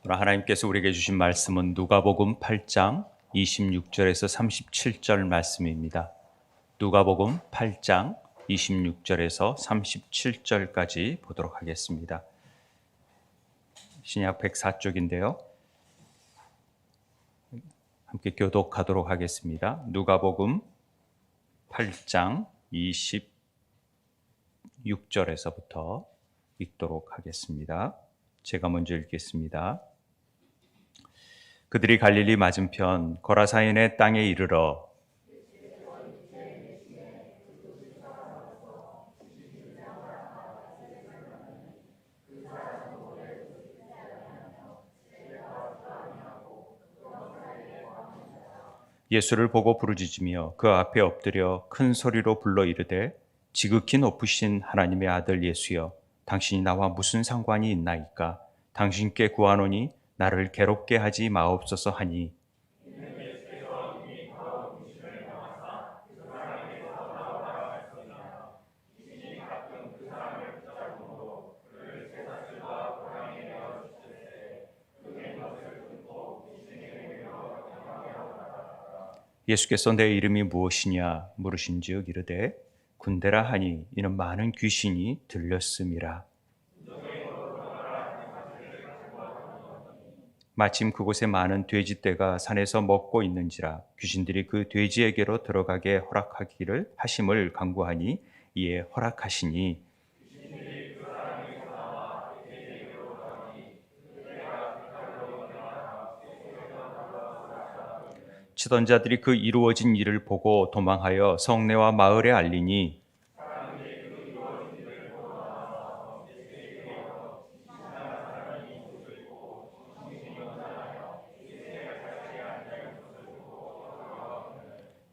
오늘 하나님께서 우리에게 주신 말씀은 누가복음 8장 26절에서 37절 말씀입니다. 누가복음 8장 26절에서 37절까지 보도록 하겠습니다. 신약 104쪽인데요. 함께 교독하도록 하겠습니다. 누가복음 8장 26절에서부터 읽도록 하겠습니다. 제가 먼저 읽겠습니다. 그들이 갈릴리 맞은편 거라사인의 땅에 이르러 예수를 보고 부르짖으며 그 앞에 엎드려 큰 소리로 불러 이르되 지극히 높으신 하나님의 아들 예수여, 당신이 나와 무슨 상관이 있나이까? 당신께 구하노니 나를 괴롭게 하지 마옵소서 하니, 예수께서 내 이름이 무엇이냐 물으신지요 이르되 군대라 하니 이는 많은 귀신이 들렸음이라. 마침 그곳에 많은 돼지떼가 산에서 먹고 있는지라 귀신들이 그 돼지에게로 들어가게 허락하기를 하심을 간구하니 이에 허락하시니, 치던 자들이 그 이루어진 일을 보고 도망하여 성내와 마을에 알리니,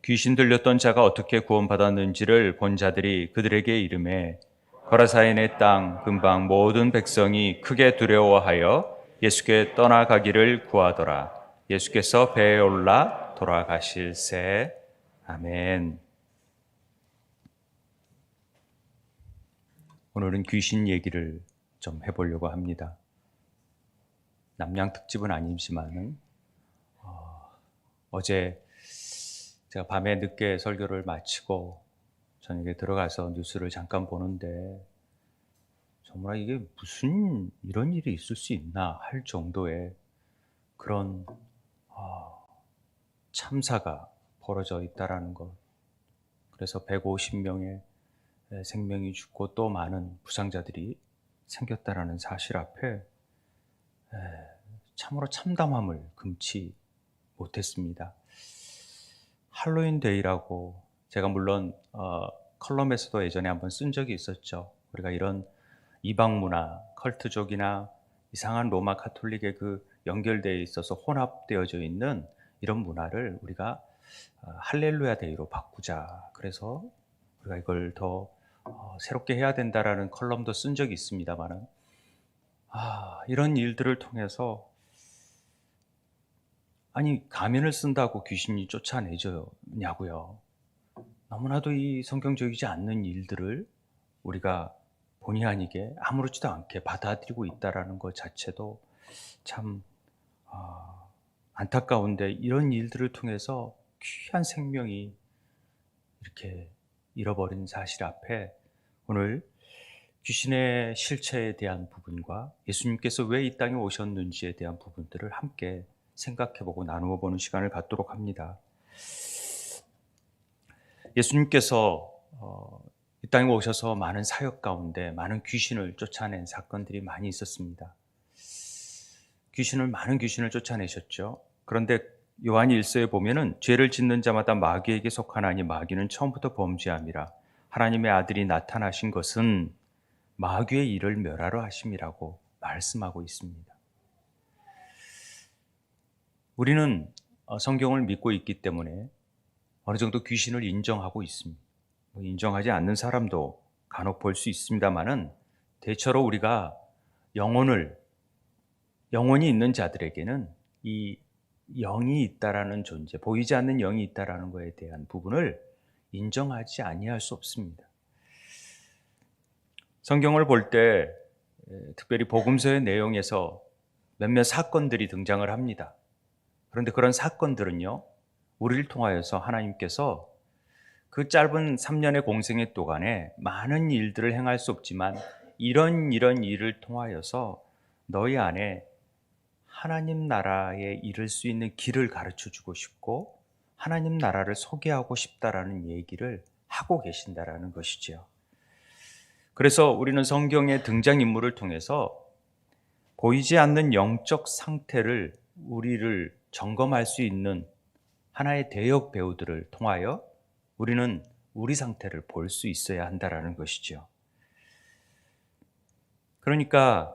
귀신 들렸던 자가 어떻게 구원받았는지를 본 자들이 그들에게 이르매 거라사인의 땅 근방 모든 백성이 크게 두려워하여 예수께 떠나가기를 구하더라. 예수께서 배에 올라 돌아가실새. 아멘. 오늘은 귀신 얘기를 좀 해보려고 합니다. 남양 특집은 아니지만은 어제 제가 밤에 늦게 설교를 마치고 저녁에 들어가서 뉴스를 잠깐 보는데 정말 이게 무슨 이런 일이 있을 수 있나 할 정도의 그런 참사가 벌어져 있다라는 것. 그래서 150명의 생명이 죽고 또 많은 부상자들이 생겼다라는 사실 앞에 참으로 참담함을 금치 못했습니다. 할로윈 데이라고 제가 물론 컬럼에서도 예전에 한번 쓴 적이 있었죠. 우리가 이런 이방 문화, 컬트족이나 이상한 로마 카톨릭의 그 연결되어 있어서 혼합되어져 있는 이런 문화를 우리가 할렐루야 데이로 바꾸자. 그래서 우리가 이걸 더 새롭게 해야 된다라는 컬럼도 쓴 적이 있습니다만은 이런 일들을 통해서 아니 가면을 쓴다고 귀신이 쫓아내냐고요. 너무나도 이 성경적이지 않는 일들을 우리가 본의 아니게 아무렇지도 않게 받아들이고 있다라는 것 자체도 참 안타까운데, 이런 일들을 통해서 귀한 생명이 이렇게 잃어버린 사실 앞에 오늘 귀신의 실체에 대한 부분과 예수님께서 왜 이 땅에 오셨는지에 대한 부분들을 함께 생각해보고 나누어 보는 시간을 갖도록 합니다. 예수님께서 이 땅에 오셔서 많은 사역 가운데 많은 귀신을 쫓아낸 사건들이 많이 있었습니다. 많은 귀신을 쫓아내셨죠. 그런데 요한 1서에 보면은 죄를 짓는 자마다 마귀에게 속하나니 마귀는 처음부터 범죄함이라 하나님의 아들이 나타나신 것은 마귀의 일을 멸하러 하심이라고 말씀하고 있습니다. 우리는 성경을 믿고 있기 때문에 어느 정도 귀신을 인정하고 있습니다. 인정하지 않는 사람도 간혹 볼 수 있습니다만은 대체로 우리가 영혼이 있는 자들에게는 이 영이 있다라는 존재, 보이지 않는 영이 있다라는 것에 대한 부분을 인정하지 아니할 수 없습니다. 성경을 볼 때 특별히 복음서의 내용에서 몇몇 사건들이 등장을 합니다. 그런데 그런 사건들은요, 우리를 통하여서 하나님께서 그 짧은 3년의 공생의 동안에 많은 일들을 행할 수 없지만 이런 일을 통하여서 너희 안에 하나님 나라에 이를 수 있는 길을 가르쳐 주고 싶고 하나님 나라를 소개하고 싶다라는 얘기를 하고 계신다라는 것이지요. 그래서 우리는 성경의 등장인물을 통해서 보이지 않는 영적 상태를 우리를 점검할 수 있는 하나의 대역 배우들을 통하여 우리는 우리 상태를 볼 수 있어야 한다라는 것이죠. 그러니까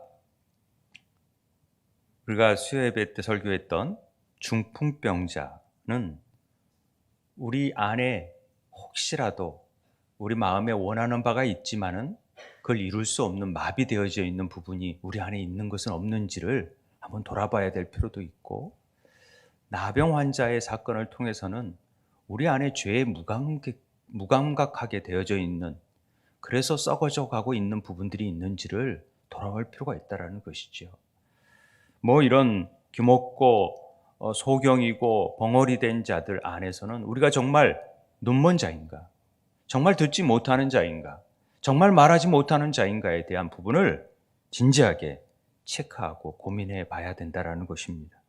우리가 수요예배 때 설교했던 중풍병자는 우리 안에 혹시라도 우리 마음에 원하는 바가 있지만은 그걸 이룰 수 없는 마비되어져 있는 부분이 우리 안에 있는 것은 없는지를 한번 돌아봐야 될 필요도 있고, 나병 환자의 사건을 통해서는 우리 안에 죄에 무감각하게 되어져 있는, 그래서 썩어져 가고 있는 부분들이 있는지를 돌아볼 필요가 있다는 것이죠. 뭐 이런 귀먹고 소경이고 벙어리 된 자들 안에서는 우리가 정말 눈먼 자인가, 정말 듣지 못하는 자인가, 정말 말하지 못하는 자인가에 대한 부분을 진지하게 체크하고 고민해 봐야 된다는 것입니다.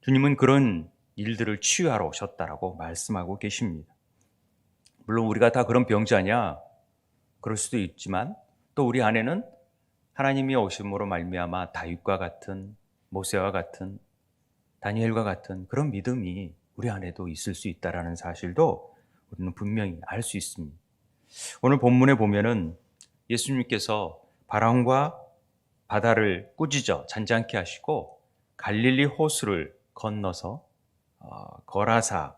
주님은 그런 일들을 치유하러 오셨다라고 말씀하고 계십니다. 물론 우리가 다 그런 병자냐? 그럴 수도 있지만 또 우리 안에는 하나님이 오심으로 말미암아 다윗과 같은, 모세와 같은, 다니엘과 같은 그런 믿음이 우리 안에도 있을 수 있다는 사실도 우리는 분명히 알 수 있습니다. 오늘 본문에 보면은 예수님께서 바람과 바다를 꾸짖어 잔잔케 하시고 갈릴리 호수를 건너서 거라사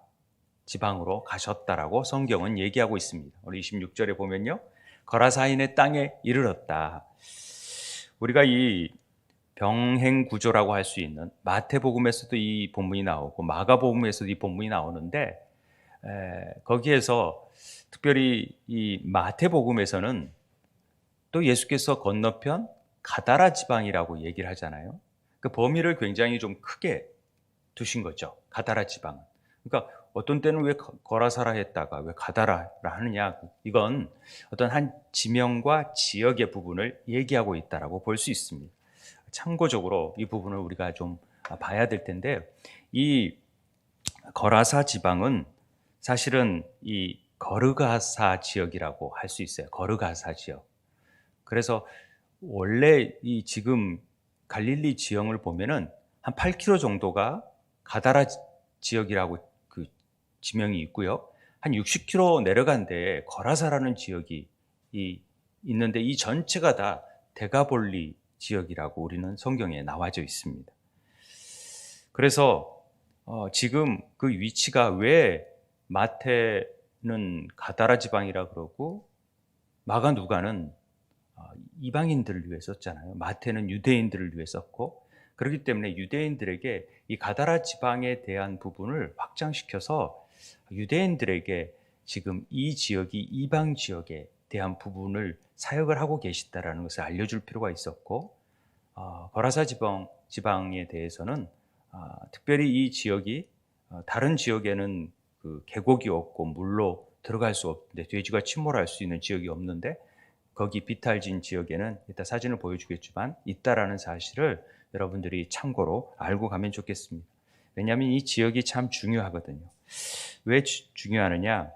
지방으로 가셨다라고 성경은 얘기하고 있습니다. 우리 26절에 보면요, 거라사인의 땅에 이르렀다. 우리가 이 병행 구조라고 할 수 있는 마태복음에서도 이 본문이 나오고 마가복음에서도 이 본문이 나오는데, 거기에서 특별히 이 마태복음에서는 또 예수께서 건너편 가다라 지방이라고 얘기를 하잖아요. 그 범위를 굉장히 좀 크게 두신 거죠, 가다라 지방은. 그러니까 어떤 때는 왜 거라사라 했다가 왜 가다라라 하느냐, 이건 어떤 한 지명과 지역의 부분을 얘기하고 있다라고 볼 수 있습니다. 참고적으로 이 부분을 우리가 좀 봐야 될 텐데, 이 거라사 지방은 사실은 이 거르가사 지역이라고 할 수 있어요. 거르가사 지역. 그래서 원래 이 지금 갈릴리 지형을 보면은 한 8km 정도가 가다라 지역이라고 그 지명이 있고요. 한 60km 내려간 데에 거라사라는 지역이 있는데, 이 전체가 다 데가볼리 지역이라고 우리는 성경에 나와져 있습니다. 그래서 지금 그 위치가 왜 마태는 가다라 지방이라 그러고 마가 누가는 이방인들을 위해 썼잖아요. 마태는 유대인들을 위해 썼고, 그렇기 때문에 유대인들에게 이 가다라 지방에 대한 부분을 확장시켜서 유대인들에게 지금 이 지역이 이방 지역에 대한 부분을 사역을 하고 계시다라는 것을 알려줄 필요가 있었고, 거라사 지방에 대해서는 특별히 이 지역이 다른 지역에는 그 계곡이 없고 물로 들어갈 수 없는데, 돼지가 침몰할 수 있는 지역이 없는데, 거기 비탈진 지역에는 이따 사진을 보여주겠지만 있다라는 사실을 여러분들이 참고로 알고 가면 좋겠습니다. 왜냐하면 이 지역이 참 중요하거든요. 왜 중요하느냐?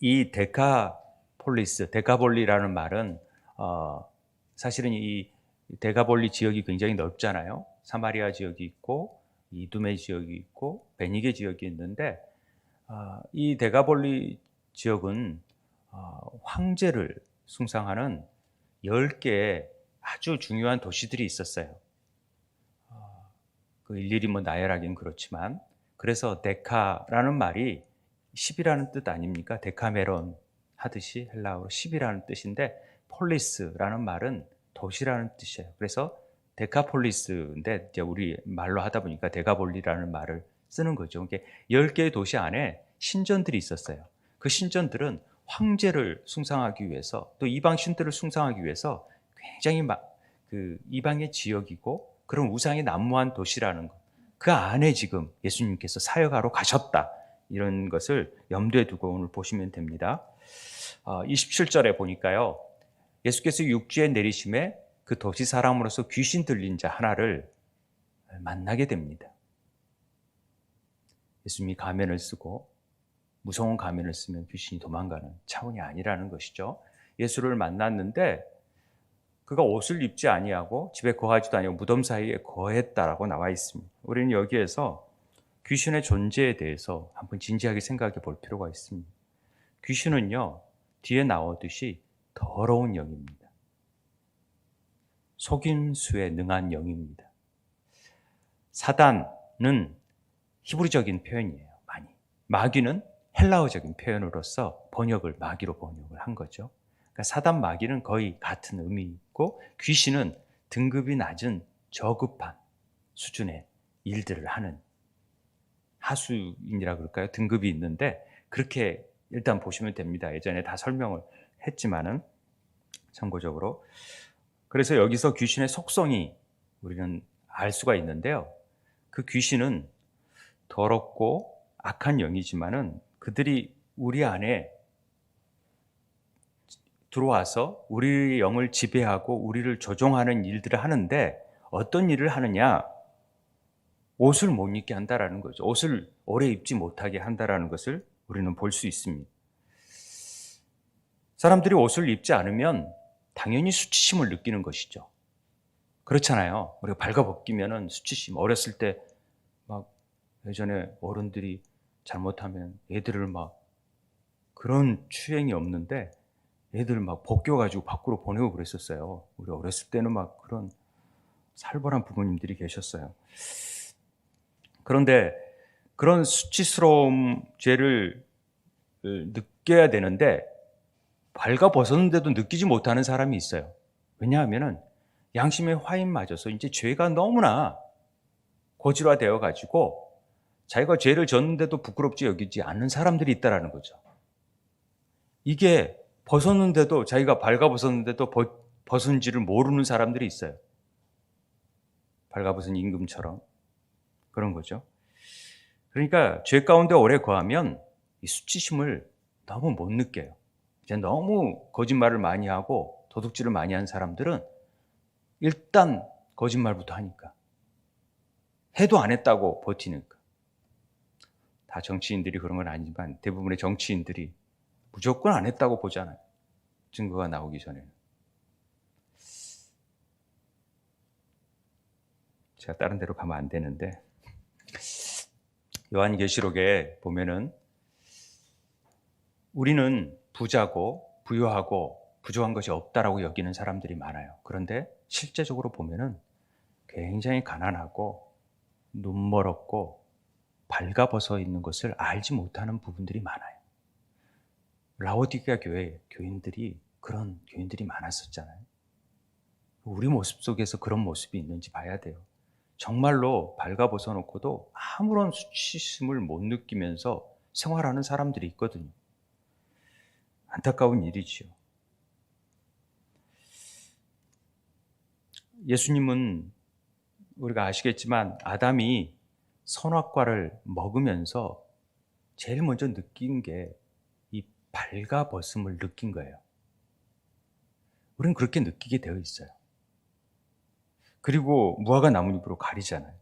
이 데카폴리스, 데카볼리라는 말은 사실은 이 데가볼리 지역이 굉장히 넓잖아요. 사마리아 지역이 있고 이두메 지역이 있고 베니게 지역이 있는데, 이 데가볼리 지역은 황제를 숭상하는 10개의 아주 중요한 도시들이 있었어요. 그 일일이 뭐 나열하기는 그렇지만, 그래서 데카라는 말이 10이라는 뜻 아닙니까? 데카메론 하듯이 헬라어로 10이라는 뜻인데, 폴리스라는 말은 도시라는 뜻이에요. 그래서 데카폴리스인데 이제 우리 말로 하다 보니까 데가볼리라는 말을 쓰는 거죠. 그러니까 10개의 도시 안에 신전들이 있었어요. 그 신전들은 황제를 숭상하기 위해서, 또 이방 신들을 숭상하기 위해서 굉장히 그 이방의 지역이고 그런 우상이 난무한 도시라는 것, 그 안에 지금 예수님께서 사역하러 가셨다, 이런 것을 염두에 두고 오늘 보시면 됩니다. 27절에 보니까요, 예수께서 육지에 내리심에 그 도시 사람으로서 귀신 들린 자 하나를 만나게 됩니다. 예수님이 가면을 쓰고 무서운 가면을 쓰면 귀신이 도망가는 차원이 아니라는 것이죠. 예수를 만났는데 그가 옷을 입지 아니하고 집에 거하지도 아니하고 무덤 사이에 거했다라고 나와 있습니다. 우리는 여기에서 귀신의 존재에 대해서 한번 진지하게 생각해 볼 필요가 있습니다. 귀신은요, 뒤에 나오듯이 더러운 영입니다. 속임수에 능한 영입니다. 사단은 히브리적인 표현이에요, 많이. 마귀는 헬라어적인 표현으로서 마귀로 번역을 한 거죠. 그러니까 사단, 마귀는 거의 같은 의미이고, 귀신은 등급이 낮은 저급한 수준의 일들을 하는 하수인이라 그럴까요? 등급이 있는데 그렇게 일단 보시면 됩니다. 예전에 다 설명을 했지만은 참고적으로. 그래서 여기서 귀신의 속성이 우리는 알 수가 있는데요. 그 귀신은 더럽고 악한 영이지만은 그들이 우리 안에 들어와서 우리의 영을 지배하고 우리를 조종하는 일들을 하는데, 어떤 일을 하느냐? 옷을 못 입게 한다라는 거죠. 옷을 오래 입지 못하게 한다라는 것을 우리는 볼 수 있습니다. 사람들이 옷을 입지 않으면 당연히 수치심을 느끼는 것이죠. 그렇잖아요. 우리가 발가벗기면은 수치심. 어렸을 때 막 예전에 어른들이 잘못하면 애들을 막, 그런 추행이 없는데 애들 막 벗겨가지고 밖으로 보내고 그랬었어요. 우리 어렸을 때는 막 그런 살벌한 부모님들이 계셨어요. 그런데 그런 수치스러움 죄를 느껴야 되는데 발가벗었는데도 느끼지 못하는 사람이 있어요. 왜냐하면은 양심의 화인 맞아서 이제 죄가 너무나 고질화되어 가지고 자기가 죄를 졌는데도 부끄럽지 여기지 않는 사람들이 있다라는 거죠. 이게 벗었는데도, 자기가 발가벗었는데도 벗은지를 모르는 사람들이 있어요. 발가벗은 임금처럼 그런 거죠. 그러니까 죄 가운데 오래 거하면 이 수치심을 너무 못 느껴요. 이제 너무 거짓말을 많이 하고 도둑질을 많이 한 사람들은 일단 거짓말부터 하니까, 해도 안 했다고 버티니까. 다 정치인들이 그런 건 아니지만 대부분의 정치인들이 무조건 안 했다고 보잖아요, 증거가 나오기 전에는. 제가 다른 데로 가면 안 되는데, 요한계시록에 보면은 우리는 부자고 부유하고 부족한 것이 없다라고 여기는 사람들이 많아요. 그런데 실제적으로 보면은 굉장히 가난하고 눈멀었고 발가벗어 있는 것을 알지 못하는 부분들이 많아요. 라오디게아 교회 교인들이 그런 교인들이 많았었잖아요. 우리 모습 속에서 그런 모습이 있는지 봐야 돼요. 정말로 발가벗어 놓고도 아무런 수치심을 못 느끼면서 생활하는 사람들이 있거든요. 안타까운 일이지요. 예수님은 우리가 아시겠지만 아담이 선악과를 먹으면서 제일 먼저 느낀 게 이 발가벗음을 느낀 거예요. 우리는 그렇게 느끼게 되어 있어요. 그리고 무화과 나뭇잎으로 가리잖아요.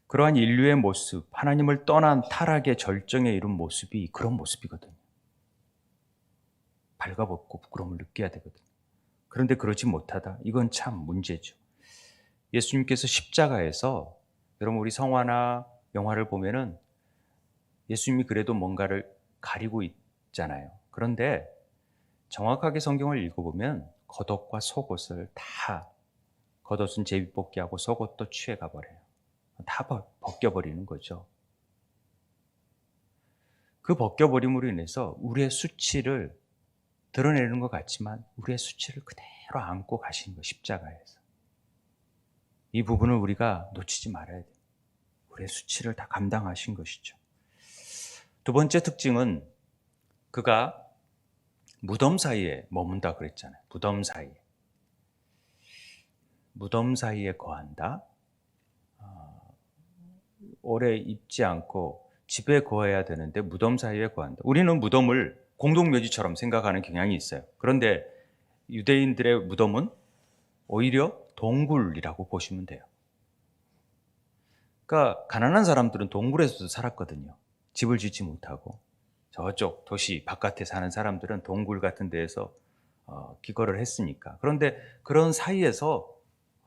그러한 인류의 모습, 하나님을 떠난 타락의 절정에 이른 모습이 그런 모습이거든요. 발가벗고 부끄러움을 느껴야 되거든요. 그런데 그러지 못하다. 이건 참 문제죠. 예수님께서 십자가에서, 여러분 우리 성화나 영화를 보면은 예수님이 그래도 뭔가를 가리고 있잖아요. 그런데 정확하게 성경을 읽어보면 겉옷과 속옷을 다, 겉옷은 제비뽑기하고 속옷도 취해가 버려요. 다 벗겨버리는 거죠. 그 벗겨버림으로 인해서 우리의 수치를 드러내는 것 같지만 우리의 수치를 그대로 안고 가신 거, 십자가에서. 이 부분을 우리가 놓치지 말아야 돼요. 우리의 수치를 다 감당하신 것이죠. 두 번째 특징은 그가 무덤 사이에 머문다 그랬잖아요. 무덤 사이에. 무덤 사이에 거한다. 오래 입지 않고 집에 거해야 되는데 무덤 사이에 거한다. 우리는 무덤을 공동묘지처럼 생각하는 경향이 있어요. 그런데 유대인들의 무덤은 오히려 동굴이라고 보시면 돼요. 그러니까 가난한 사람들은 동굴에서도 살았거든요. 집을 짓지 못하고. 저쪽 도시 바깥에 사는 사람들은 동굴 같은 데에서 기거를 했으니까. 그런데 그런 사이에서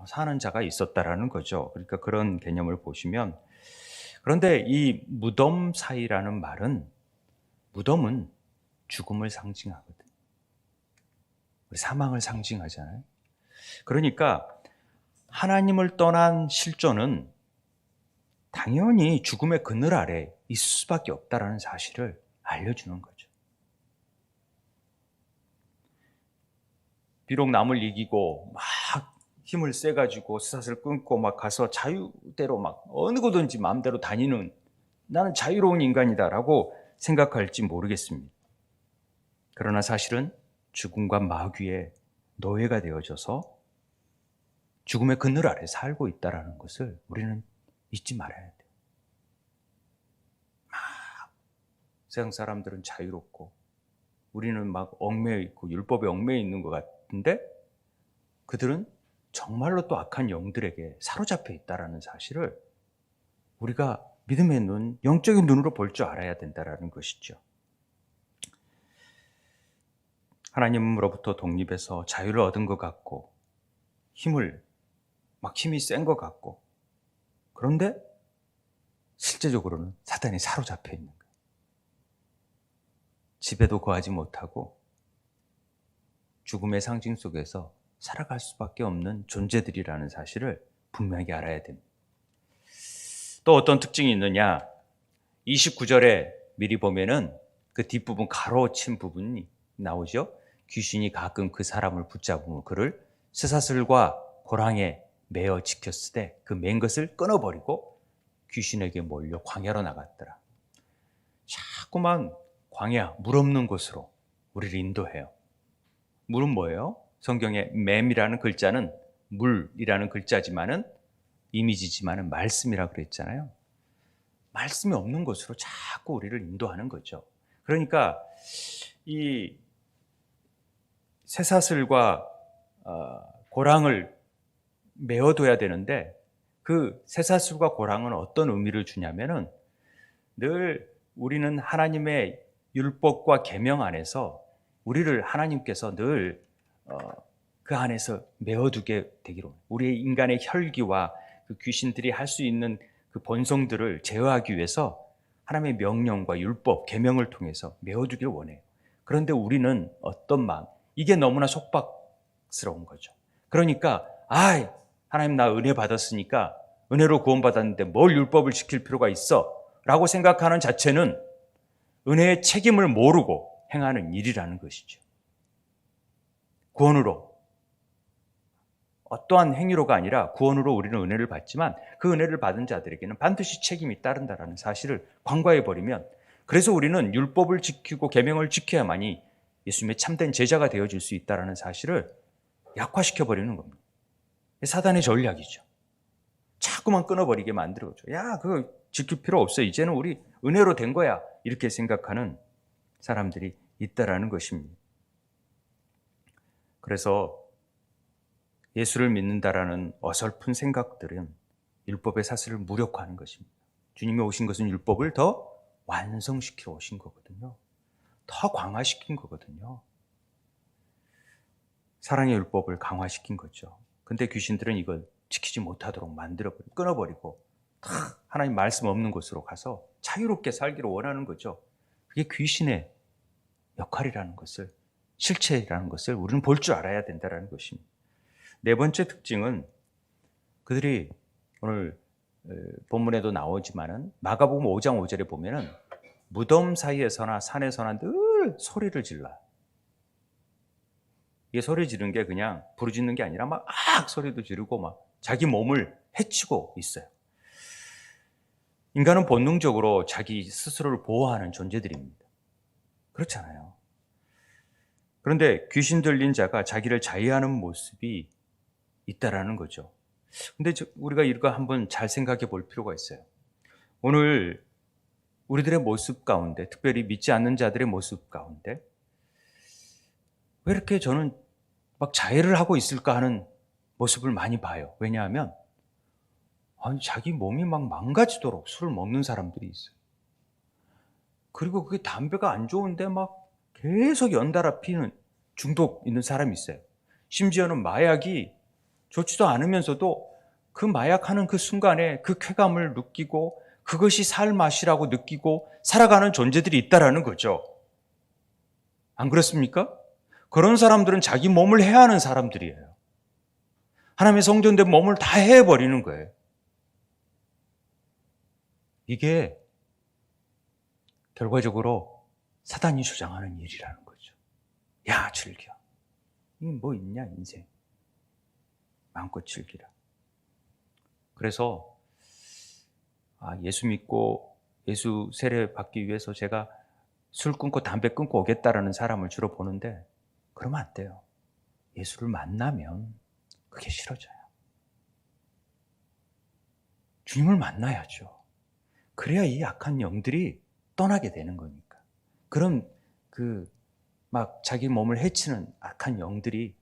사는 자가 있었다라는 거죠. 그러니까 그런 개념을 보시면, 그런데 이 무덤 사이라는 말은, 무덤은 죽음을 상징하거든. 우리 사망을 상징하잖아요. 그러니까 하나님을 떠난 실존은 당연히 죽음의 그늘 아래 있을 수밖에 없다라는 사실을 알려주는 거죠. 비록 남을 이기고 막 힘을 세가지고 쇠사슬 끊고 막 가서 자유대로 막 어느 곳든지 마음대로 다니는, 나는 자유로운 인간이다라고 생각할지 모르겠습니다. 그러나 사실은 죽음과 마귀의 노예가 되어져서 죽음의 그늘 아래 살고 있다는 것을 우리는 잊지 말아야 돼요. 세상 사람들은 자유롭고 우리는 막 얽매여 있고 율법에 얽매여 있는 것 같은데, 그들은 정말로 또 악한 영들에게 사로잡혀 있다는 사실을 우리가 믿음의 눈, 영적인 눈으로 볼 줄 알아야 된다는 것이죠. 하나님으로부터 독립해서 자유를 얻은 것 같고 힘이 센 것 같고, 그런데 실제적으로는 사단이 사로잡혀 있는 거예요. 집에도 거하지 못하고 죽음의 상징 속에서 살아갈 수밖에 없는 존재들이라는 사실을 분명히 알아야 됩니다. 또 어떤 특징이 있느냐? 29절에 미리 보면은 그 뒷부분 가로친 부분이 나오죠. 귀신이 가끔 그 사람을 붙잡으면 그를 쇠사슬과 고랑에 매어 지켰을 때 그 맨 것을 끊어버리고 귀신에게 몰려 광야로 나갔더라. 자꾸만 광야, 물 없는 곳으로 우리를 인도해요. 물은 뭐예요? 성경에 맴이라는 글자는 물이라는 글자지만은 이미지지만은 말씀이라고 그랬잖아요. 말씀이 없는 곳으로 자꾸 우리를 인도하는 거죠. 그러니까 이 쇠사슬과 고랑을 메어둬야 되는데, 그 쇠사슬과 고랑은 어떤 의미를 주냐면은 늘 우리는 하나님의 율법과 계명 안에서 우리를 하나님께서 늘 그 안에서 메어두게 되기로, 우리의 인간의 혈기와 그 귀신들이 할 수 있는 그 본성들을 제어하기 위해서 하나님의 명령과 율법, 계명을 통해서 메어두길 원해요. 그런데 우리는 어떤 마음, 이게 너무나 속박스러운 거죠. 그러니까 하나님 나 은혜 받았으니까 은혜로 구원받았는데 뭘 율법을 지킬 필요가 있어 라고 생각하는 자체는 은혜의 책임을 모르고 행하는 일이라는 것이죠. 구원으로, 어떠한 행위로가 아니라 구원으로 우리는 은혜를 받지만 그 은혜를 받은 자들에게는 반드시 책임이 따른다는 사실을 간과해버리면, 그래서 우리는 율법을 지키고 계명을 지켜야만이 예수님의 참된 제자가 되어질 수 있다는 사실을 약화시켜버리는 겁니다. 사단의 전략이죠. 자꾸만 끊어버리게 만들어줘. 그거 지킬 필요 없어. 이제는 우리 은혜로 된 거야. 이렇게 생각하는 사람들이 있다라는 것입니다. 그래서 예수를 믿는다라는 어설픈 생각들은 율법의 사슬을 무력화하는 것입니다. 주님이 오신 것은 율법을 더 완성시키러 오신 거거든요. 더 강화시킨 거거든요. 사랑의 율법을 강화시킨 거죠. 근데 귀신들은 이걸 지키지 못하도록 만들어버리고 끊어버리고 다 하나님 말씀 없는 곳으로 가서 자유롭게 살기를 원하는 거죠. 그게 귀신의 역할이라는 것을, 실체라는 것을 우리는 볼 줄 알아야 된다는 것입니다. 네 번째 특징은, 그들이 오늘 본문에도 나오지만은 마가복음 5장 5절에 보면은 무덤 사이에서나 산에서나 늘 소리를 질러요. 이게 소리 지르는 게 그냥 부르짖는 게 아니라 막 소리도 지르고 막 자기 몸을 해치고 있어요. 인간은 본능적으로 자기 스스로를 보호하는 존재들입니다. 그렇잖아요. 그런데 귀신 들린 자가 자기를 자위하는 모습이 있다라는 거죠. 근데 우리가 이거 한번 잘 생각해 볼 필요가 있어요. 오늘 우리들의 모습 가운데, 특별히 믿지 않는 자들의 모습 가운데 왜 이렇게 저는 막 자해를 하고 있을까 하는 모습을 많이 봐요. 왜냐하면 아니, 자기 몸이 막 망가지도록 술을 먹는 사람들이 있어요. 그리고 그게 담배가 안 좋은데 막 계속 연달아 피는 중독 있는 사람이 있어요. 심지어는 마약이 좋지도 않으면서도 그 마약하는 그 순간에 그 쾌감을 느끼고 그것이 살 맛이라고 느끼고 살아가는 존재들이 있다라는 거죠. 안 그렇습니까? 그런 사람들은 자기 몸을 해하는 사람들이에요. 하나님의 성전된 몸을 다 해버리는 거예요. 이게 결과적으로 사단이 주장하는 일이라는 거죠. 야, 즐겨. 이게 뭐 있냐, 인생. 마음껏 즐기라. 그래서 예수 믿고 예수 세례 받기 위해서 제가 술 끊고 담배 끊고 오겠다라는 사람을 주로 보는데 그러면 안 돼요. 예수를 만나면 그게 싫어져요. 주님을 만나야죠. 그래야 이 악한 영들이 떠나게 되는 거니까. 그런 막 자기 몸을 해치는 악한 영들이,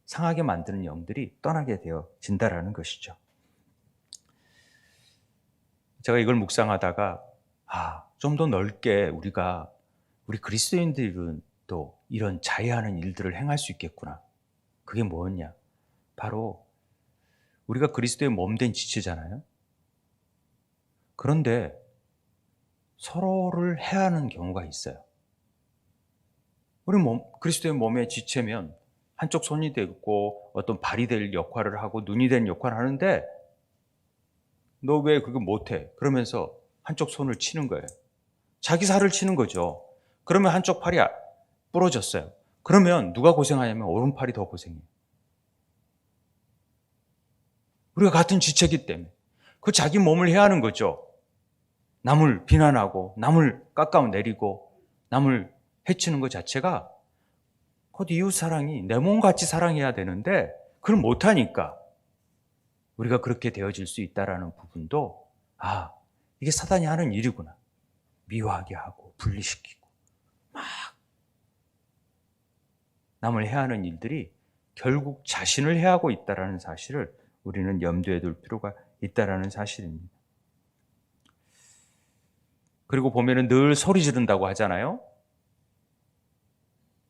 상하게 만드는 영들이 떠나게 되어진다라는 것이죠. 제가 이걸 묵상하다가 좀 더 넓게 우리 그리스도인들은 또 이런 자해하는 일들을 행할 수 있겠구나. 그게 뭐였냐? 바로 우리가 그리스도의 몸된 지체잖아요. 그런데 서로를 해하는 경우가 있어요. 우리 그리스도의 몸의 지체면 한쪽 손이 되고 어떤 발이 될 역할을 하고 눈이 될 역할을 하는데 너 왜 그거 못해? 그러면서 한쪽 손을 치는 거예요. 자기 살을 치는 거죠. 그러면 한쪽 팔이 부러졌어요. 그러면 누가 고생하냐면 오른팔이 더 고생해요. 우리가 같은 지체이기 때문에 그 자기 몸을 해하는 거죠. 남을 비난하고 남을 깎아내리고 남을 해치는 것 자체가 곧 이웃사랑이 내 몸같이 사랑해야 되는데 그걸 못하니까 우리가 그렇게 되어질 수 있다는 부분도 이게 사단이 하는 일이구나. 미워하게 하고 분리시키고 막 남을 해하는 일들이 결국 자신을 해하고 있다는 사실을 우리는 염두에 둘 필요가 있다는 사실입니다. 그리고 보면은 늘 소리 지른다고 하잖아요.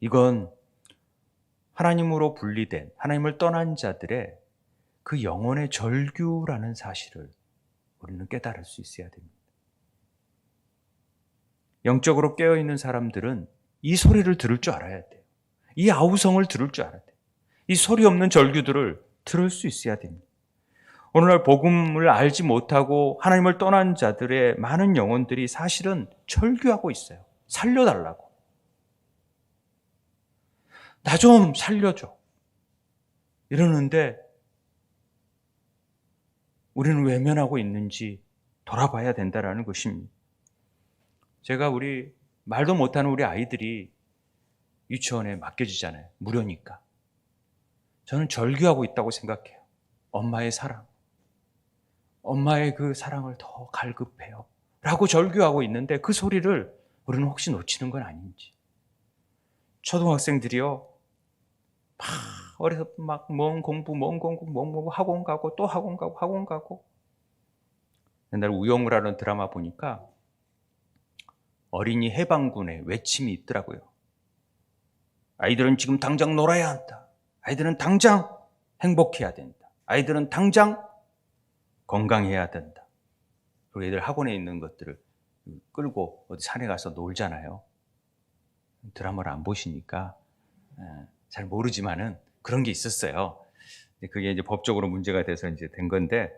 이건 하나님으로 분리된, 하나님을 떠난 자들의 그 영혼의 절규라는 사실을 우리는 깨달을 수 있어야 됩니다. 영적으로 깨어있는 사람들은 이 소리를 들을 줄 알아야 돼요. 이 아우성을 들을 줄 알아야 돼요. 이 소리 없는 절규들을 들을 수 있어야 됩니다. 오늘날 복음을 알지 못하고 하나님을 떠난 자들의 많은 영혼들이 사실은 절규하고 있어요. 살려달라고. 나 좀 살려줘. 이러는데 우리는 외면하고 있는지 돌아봐야 된다는 것입니다. 제가 우리 말도 못하는 우리 아이들이 유치원에 맡겨지잖아요. 무료니까. 저는 절규하고 있다고 생각해요. 엄마의 사랑. 엄마의 그 사랑을 더 갈급해요. 라고 절규하고 있는데 그 소리를 우리는 혹시 놓치는 건 아닌지. 초등학생들이요. 어려서 먼 공부, 학원 가고 또 학원 가고. 옛날 우영우라는 드라마 보니까 어린이 해방군의 외침이 있더라고요. 아이들은 지금 당장 놀아야 한다. 아이들은 당장 행복해야 된다. 아이들은 당장 건강해야 된다. 그리고 애들 학원에 있는 것들을 끌고 어디 산에 가서 놀잖아요. 드라마를 안 보시니까 잘 모르지만은 그런 게 있었어요. 그게 이제 법적으로 문제가 돼서 이제 된 건데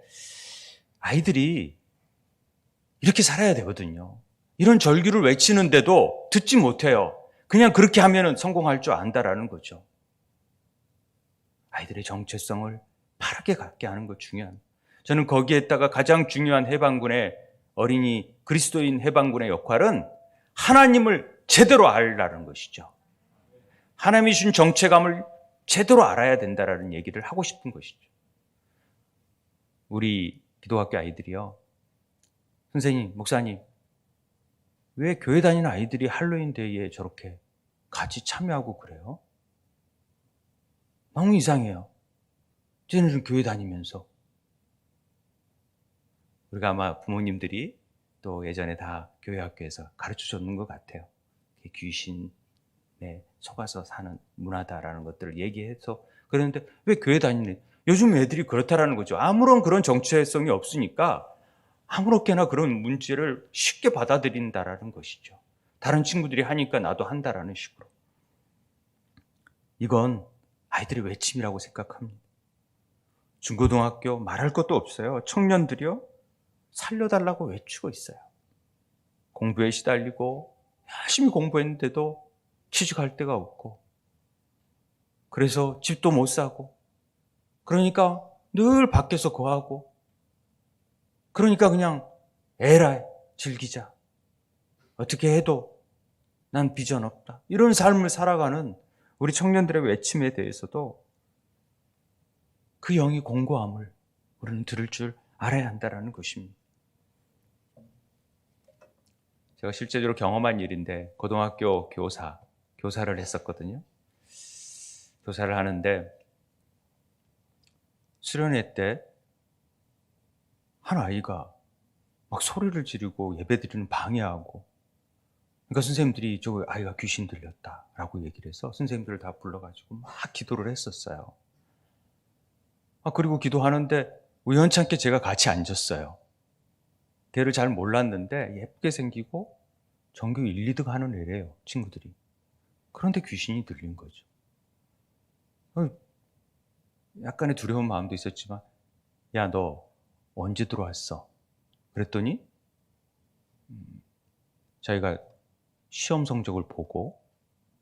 아이들이 이렇게 살아야 되거든요. 이런 절규를 외치는데도 듣지 못해요. 그냥 그렇게 하면은 성공할 줄 안다라는 거죠. 아이들의 정체성을 바르게 갖게 하는 것 중요합니다. 저는 거기에다가 가장 중요한 해방군의 어린이 그리스도인 해방군의 역할은 하나님을 제대로 알라는 것이죠. 하나님이 준 정체감을 제대로 알아야 된다라는 얘기를 하고 싶은 것이죠. 우리 기도학교 아이들이요. 선생님, 목사님, 왜 교회 다니는 아이들이 할로윈 데이에 저렇게 같이 참여하고 그래요? 너무 이상해요. 쟤네들은 교회 다니면서. 우리가 아마 부모님들이 또 예전에 다 교회 학교에서 가르쳐 줬는 것 같아요. 귀신에 속아서 사는 문화다라는 것들을 얘기해서. 그런데 왜 교회 다니는, 요즘 애들이 그렇다라는 거죠. 아무런 그런 정체성이 없으니까 아무렇게나 그런 문제를 쉽게 받아들인다라는 것이죠. 다른 친구들이 하니까 나도 한다라는 식으로. 이건 아이들의 외침이라고 생각합니다. 중고등학교 말할 것도 없어요. 청년들이요, 살려달라고 외치고 있어요. 공부에 시달리고 열심히 공부했는데도 취직할 데가 없고, 그래서 집도 못 사고, 그러니까 늘 밖에서 거하고, 그러니까 그냥 에라이 즐기자, 어떻게 해도 난 비전 없다, 이런 삶을 살아가는 우리 청년들의 외침에 대해서도 그 영이 공고함을 우리는 들을 줄 알아야 한다는 것입니다. 제가 실제적으로 경험한 일인데, 고등학교 교사를 했었거든요. 교사를 하는데 수련회 때 한 아이가 막 소리를 지르고 예배드리는 방해하고, 그러니까 선생님들이 저 아이가 귀신 들렸다라고 얘기를 해서 선생님들을 다 불러가지고 막 기도를 했었어요. 그리고 기도하는데 우연찮게 제가 같이 앉았어요. 걔를 잘 몰랐는데 예쁘게 생기고 전교 1, 2등 하는 애래요, 친구들이. 그런데 귀신이 들린 거죠. 약간의 두려운 마음도 있었지만, 야, 너 언제 들어왔어? 그랬더니 자기가 시험 성적을 보고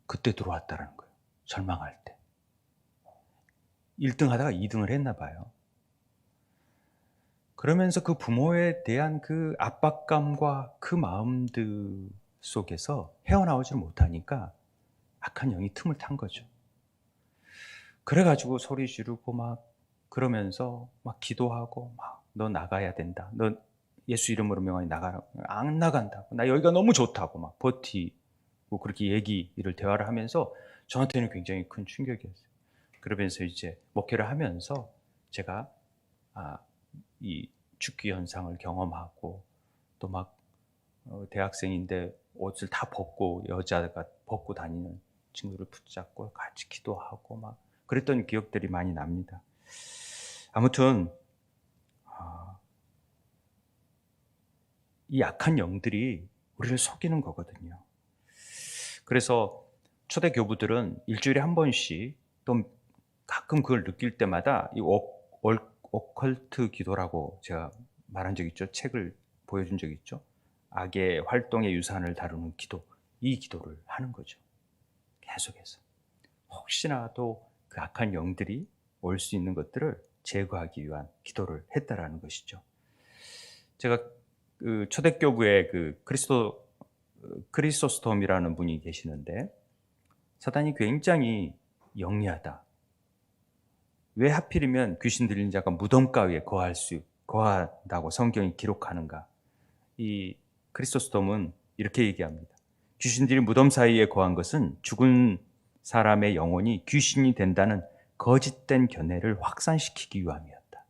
그때 들어왔다라는 거예요. 절망할 때. 1등 하다가 2등을 했나 봐요. 그러면서 그 부모에 대한 그 압박감과 그 마음들 속에서 헤어나오지 못하니까 악한 영이 틈을 탄 거죠. 그래가지고 소리 지르고 막 그러면서 막 기도하고 막, 너 나가야 된다, 너 예수 이름으로 명하니 나가라고. 안 나간다고, 나 여기가 너무 좋다고 막 버티고 그렇게 대화를 하면서 저한테는 굉장히 큰 충격이었어요. 그러면서 이제 목회를 하면서 제가 이 죽기 현상을 경험하고, 또 막 대학생인데 옷을 다 벗고 여자가 벗고 다니는 친구를 붙잡고 같이 기도하고 막 그랬던 기억들이 많이 납니다. 아무튼 이 약한 영들이 우리를 속이는 거거든요. 그래서 초대 교부들은 일주일에 한 번씩, 또 가끔 그걸 느낄 때마다 이 오컬트 기도라고 제가 말한 적 있죠. 책을 보여준 적 있죠. 악의 활동의 유산을 다루는 기도, 이 기도를 하는 거죠. 계속해서. 혹시나도 그 악한 영들이 올 수 있는 것들을 제거하기 위한 기도를 했다라는 것이죠. 제가 그 초대교부에 그 크리소스톰이라는 분이 계시는데, 사단이 굉장히 영리하다, 왜 하필이면 귀신 들린 자가 무덤 가위에 거한다고 성경이 기록하는가. 이 크리소스톰은 이렇게 얘기합니다. 귀신들이 무덤 사이에 거한 것은 죽은 사람의 영혼이 귀신이 된다는 거짓된 견해를 확산시키기 위함이었다.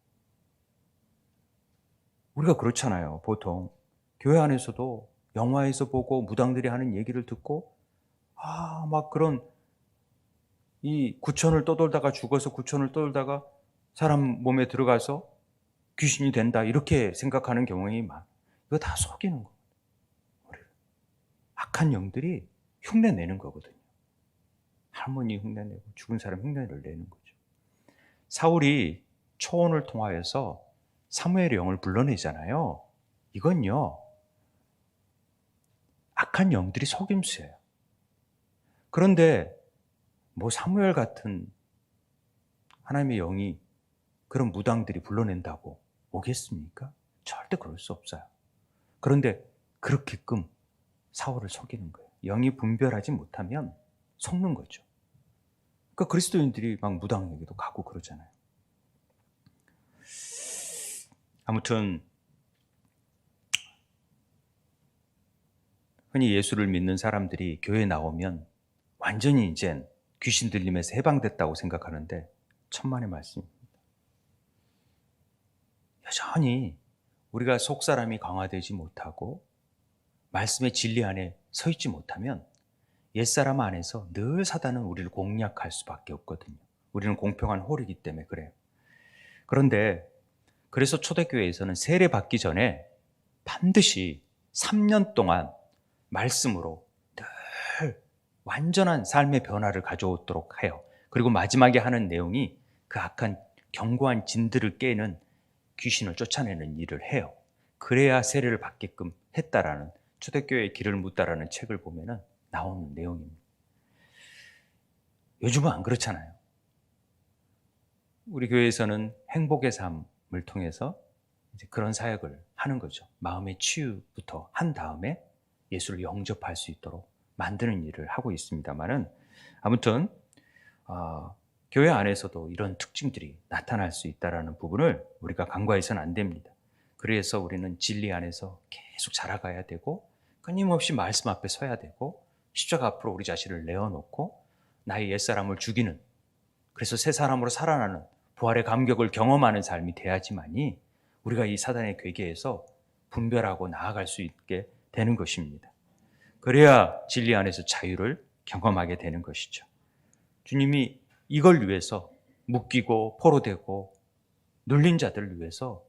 우리가 그렇잖아요. 보통 교회 안에서도 영화에서 보고 무당들이 하는 얘기를 듣고 막 그런, 이 구천을 떠돌다가 죽어서 구천을 떠돌다가 사람 몸에 들어가서 귀신이 된다, 이렇게 생각하는 경우가 많아요. 이거 다 속이는 거예요. 악한 영들이 흉내내는 거거든요. 할머니 흉내내고 죽은 사람 흉내를 내는 거죠. 사울이 초원을 통하여서 사무엘의 영을 불러내잖아요. 이건요, 악한 영들이 속임수예요. 그런데 뭐 사무엘 같은 하나님의 영이 그런 무당들이 불러낸다고 오겠습니까? 절대 그럴 수 없어요. 그런데 그렇게끔 사울을 속이는 거예요. 영이 분별하지 못하면 속는 거죠. 그러니까 그리스도인들이 막 무당 얘기도 가고 그러잖아요. 아무튼 흔히 예수를 믿는 사람들이 교회에 나오면 완전히 이젠 귀신 들림에서 해방됐다고 생각하는데 천만의 말씀입니다. 여전히 우리가 속사람이 강화되지 못하고 말씀의 진리 안에 서 있지 못하면 옛사람 안에서 늘 사단은 우리를 공략할 수밖에 없거든요. 우리는 공평한 홀이기 때문에 그래요. 그런데 그래서 초대교회에서는 세례 받기 전에 반드시 3년 동안 말씀으로 늘 완전한 삶의 변화를 가져오도록 해요. 그리고 마지막에 하는 내용이 그 악한 견고한 진들을 깨는 귀신을 쫓아내는 일을 해요. 그래야 세례를 받게끔 했다라는, 초대교회의 길을 묻다라는 책을 보면은 나오는 내용입니다. 요즘은 안 그렇잖아요. 우리 교회에서는 행복의 삶을 통해서 이제 그런 사역을 하는 거죠. 마음의 치유부터 한 다음에 예수를 영접할 수 있도록 만드는 일을 하고 있습니다만은, 아무튼 교회 안에서도 이런 특징들이 나타날 수 있다는 부분을 우리가 간과해서는 안 됩니다. 그래서 우리는 진리 안에서 계속 자라가야 되고, 끊임없이 말씀 앞에 서야 되고, 십자가 앞으로 우리 자신을 내어놓고 나의 옛사람을 죽이는, 그래서 새 사람으로 살아나는 부활의 감격을 경험하는 삶이 돼야지만이 우리가 이 사단의 괴계에서 분별하고 나아갈 수 있게 되는 것입니다. 그래야 진리 안에서 자유를 경험하게 되는 것이죠. 주님이 이걸 위해서 묶이고 포로되고 눌린 자들을 위해서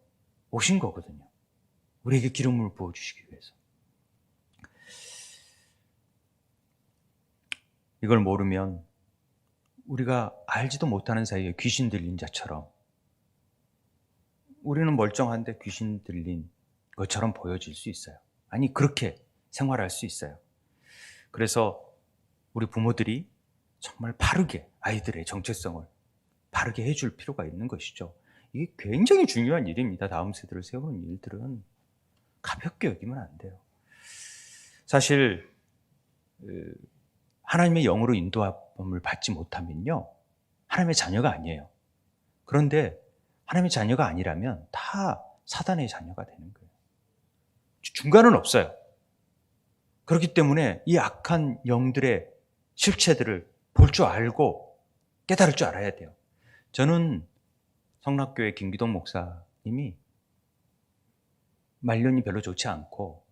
오신 거거든요. 우리에게 기름을 부어주시기 위해서. 이걸 모르면 우리가 알지도 못하는 사이에 귀신 들린 자처럼, 우리는 멀쩡한데 귀신 들린 것처럼 보여질 수 있어요. 아니, 그렇게 생활할 수 있어요. 그래서 우리 부모들이 정말 바르게 아이들의 정체성을 바르게 해줄 필요가 있는 것이죠. 이게 굉장히 중요한 일입니다. 다음 세대를 세우는 일들은 가볍게 여기면 안 돼요. 사실 하나님의 영으로 인도함을 받지 못하면요, 하나님의 자녀가 아니에요. 그런데 하나님의 자녀가 아니라면 다 사단의 자녀가 되는 거예요. 중간은 없어요. 그렇기 때문에 이 악한 영들의 실체들을 볼 줄 알고 깨달을 줄 알아야 돼요. 저는 성락교회 김기동 목사님이 말년이 별로 좋지 않고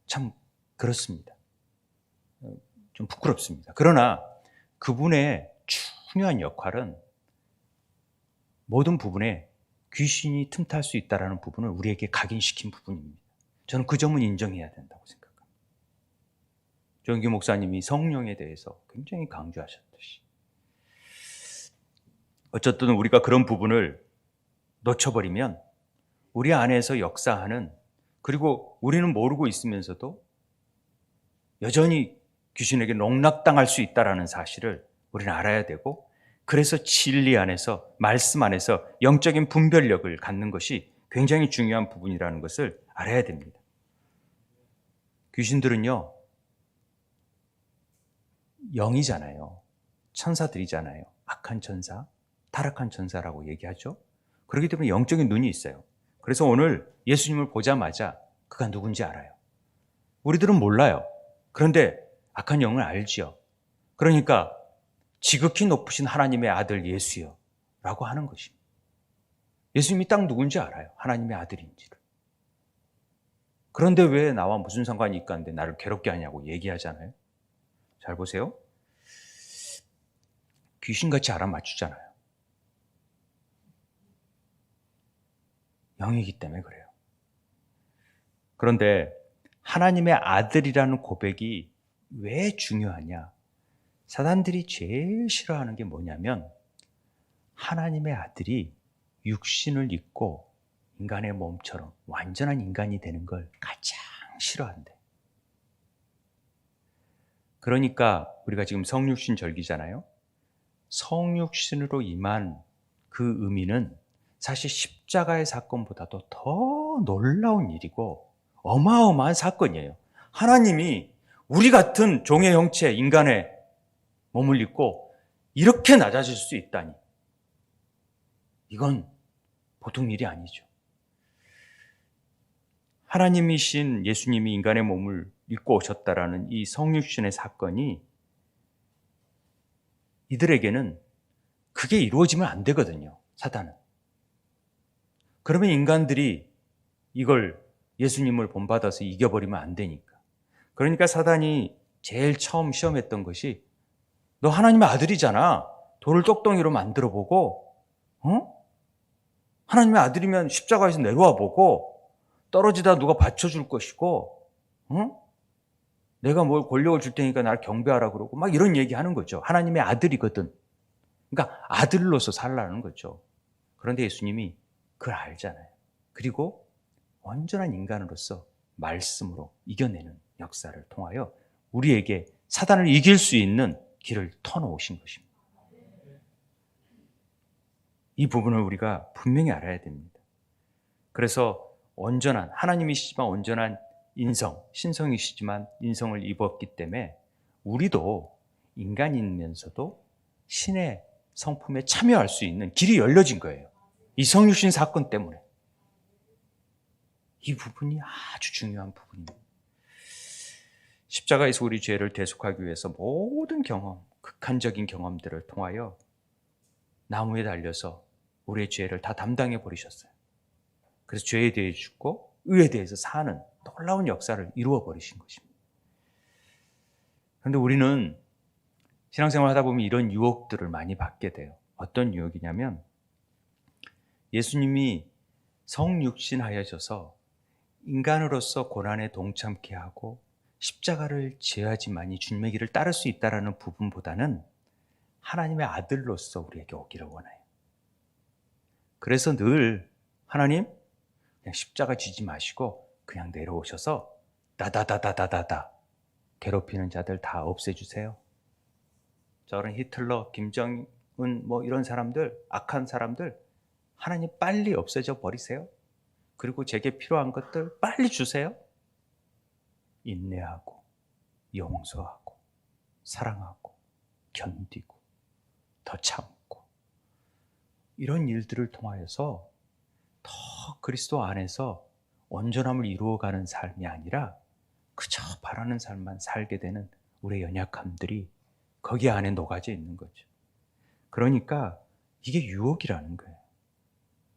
참 그렇습니다. 좀 부끄럽습니다. 그러나 그분의 중요한 역할은 모든 부분에 귀신이 틈탈 수 있다는 부분을 우리에게 각인시킨 부분입니다. 저는 그 점은 인정해야 된다고 생각합니다. 조영기 목사님이 성령에 대해서 굉장히 강조하셨듯이, 어쨌든 우리가 그런 부분을 놓쳐버리면 우리 안에서 역사하는, 그리고 우리는 모르고 있으면서도 여전히 귀신에게 농락당할 수 있다는 사실을 우리는 알아야 되고, 그래서 진리 안에서, 말씀 안에서 영적인 분별력을 갖는 것이 굉장히 중요한 부분이라는 것을 알아야 됩니다. 귀신들은요, 영이잖아요. 천사들이잖아요. 악한 천사, 타락한 천사라고 얘기하죠. 그렇기 때문에 영적인 눈이 있어요. 그래서 오늘 예수님을 보자마자 그가 누군지 알아요. 우리들은 몰라요. 그런데 악한 영을 알지요. 그러니까 지극히 높으신 하나님의 아들 예수여 라고 하는 것입니다. 예수님이 딱 누군지 알아요. 하나님의 아들인지를. 그런데 왜 나와 무슨 상관이 있간데 나를 괴롭게 하냐고 얘기하잖아요. 잘 보세요. 귀신같이 알아맞추잖아요. 영이기 때문에 그래요. 그런데 하나님의 아들이라는 고백이 왜 중요하냐? 사단들이 제일 싫어하는 게 뭐냐면, 하나님의 아들이 육신을 입고 인간의 몸처럼 완전한 인간이 되는 걸 가장 싫어한대. 그러니까 우리가 지금 성육신 절기잖아요. 성육신으로 임한 그 의미는 사실 십자가의 사건보다도 더 놀라운 일이고 어마어마한 사건이에요. 하나님이 우리 같은 종의 형체, 인간의 몸을 입고 이렇게 낮아질 수 있다니, 이건 보통 일이 아니죠. 하나님이신 예수님이 인간의 몸을 입고 오셨다라는 이 성육신의 사건이 이들에게는 그게 이루어지면 안 되거든요. 사단은. 그러면 인간들이 이걸 예수님을 본받아서 이겨버리면 안 되니까. 그러니까 사단이 제일 처음 시험했던 것이 너 하나님의 아들이잖아. 돌을 똑덩이로 만들어보고 하나님의 아들이면 십자가에서 내려와 보고 떨어지다 누가 받쳐줄 것이고 내가 뭘 권력을 줄 테니까 나를 경배하라 그러고 막 이런 얘기하는 거죠. 하나님의 아들이거든. 그러니까 아들로서 살라는 거죠. 그런데 예수님이 그걸 알잖아요. 그리고 온전한 인간으로서 말씀으로 이겨내는 역사를 통하여 우리에게 사단을 이길 수 있는 길을 터놓으신 것입니다. 이 부분을 우리가 분명히 알아야 됩니다. 그래서 온전한 하나님이시지만 온전한 인성, 신성이시지만 인성을 입었기 때문에 우리도 인간이면서도 신의 성품에 참여할 수 있는 길이 열려진 거예요. 이 성육신 사건 때문에. 이 부분이 아주 중요한 부분입니다. 십자가에서 우리 죄를 대속하기 위해서 모든 경험, 극한적인 경험들을 통하여 나무에 달려서 우리의 죄를 다 담당해 버리셨어요. 그래서 죄에 대해 죽고 의에 대해서 사는 놀라운 역사를 이루어 버리신 것입니다. 그런데 우리는 신앙생활 하다 보면 이런 유혹들을 많이 받게 돼요. 어떤 유혹이냐면 예수님이 성육신하여져서 인간으로서 고난에 동참케 하고 십자가를 지어야지만이 주님의 길을 따를 수 있다는 부분보다는 하나님의 아들로서 우리에게 오기를 원해요. 그래서 늘 하나님 그냥 십자가 지지 마시고 그냥 내려오셔서 다다다다다다다 괴롭히는 자들 다 없애주세요. 저런 히틀러, 김정은 뭐 이런 사람들, 악한 사람들 하나님 빨리 없애져 버리세요. 그리고 제게 필요한 것들 빨리 주세요. 인내하고 용서하고 사랑하고 견디고 더 참고 이런 일들을 통하여서 더 그리스도 안에서 온전함을 이루어가는 삶이 아니라 그저 바라는 삶만 살게 되는 우리의 연약함들이 거기 안에 녹아져 있는 거죠. 그러니까 이게 유혹이라는 거예요.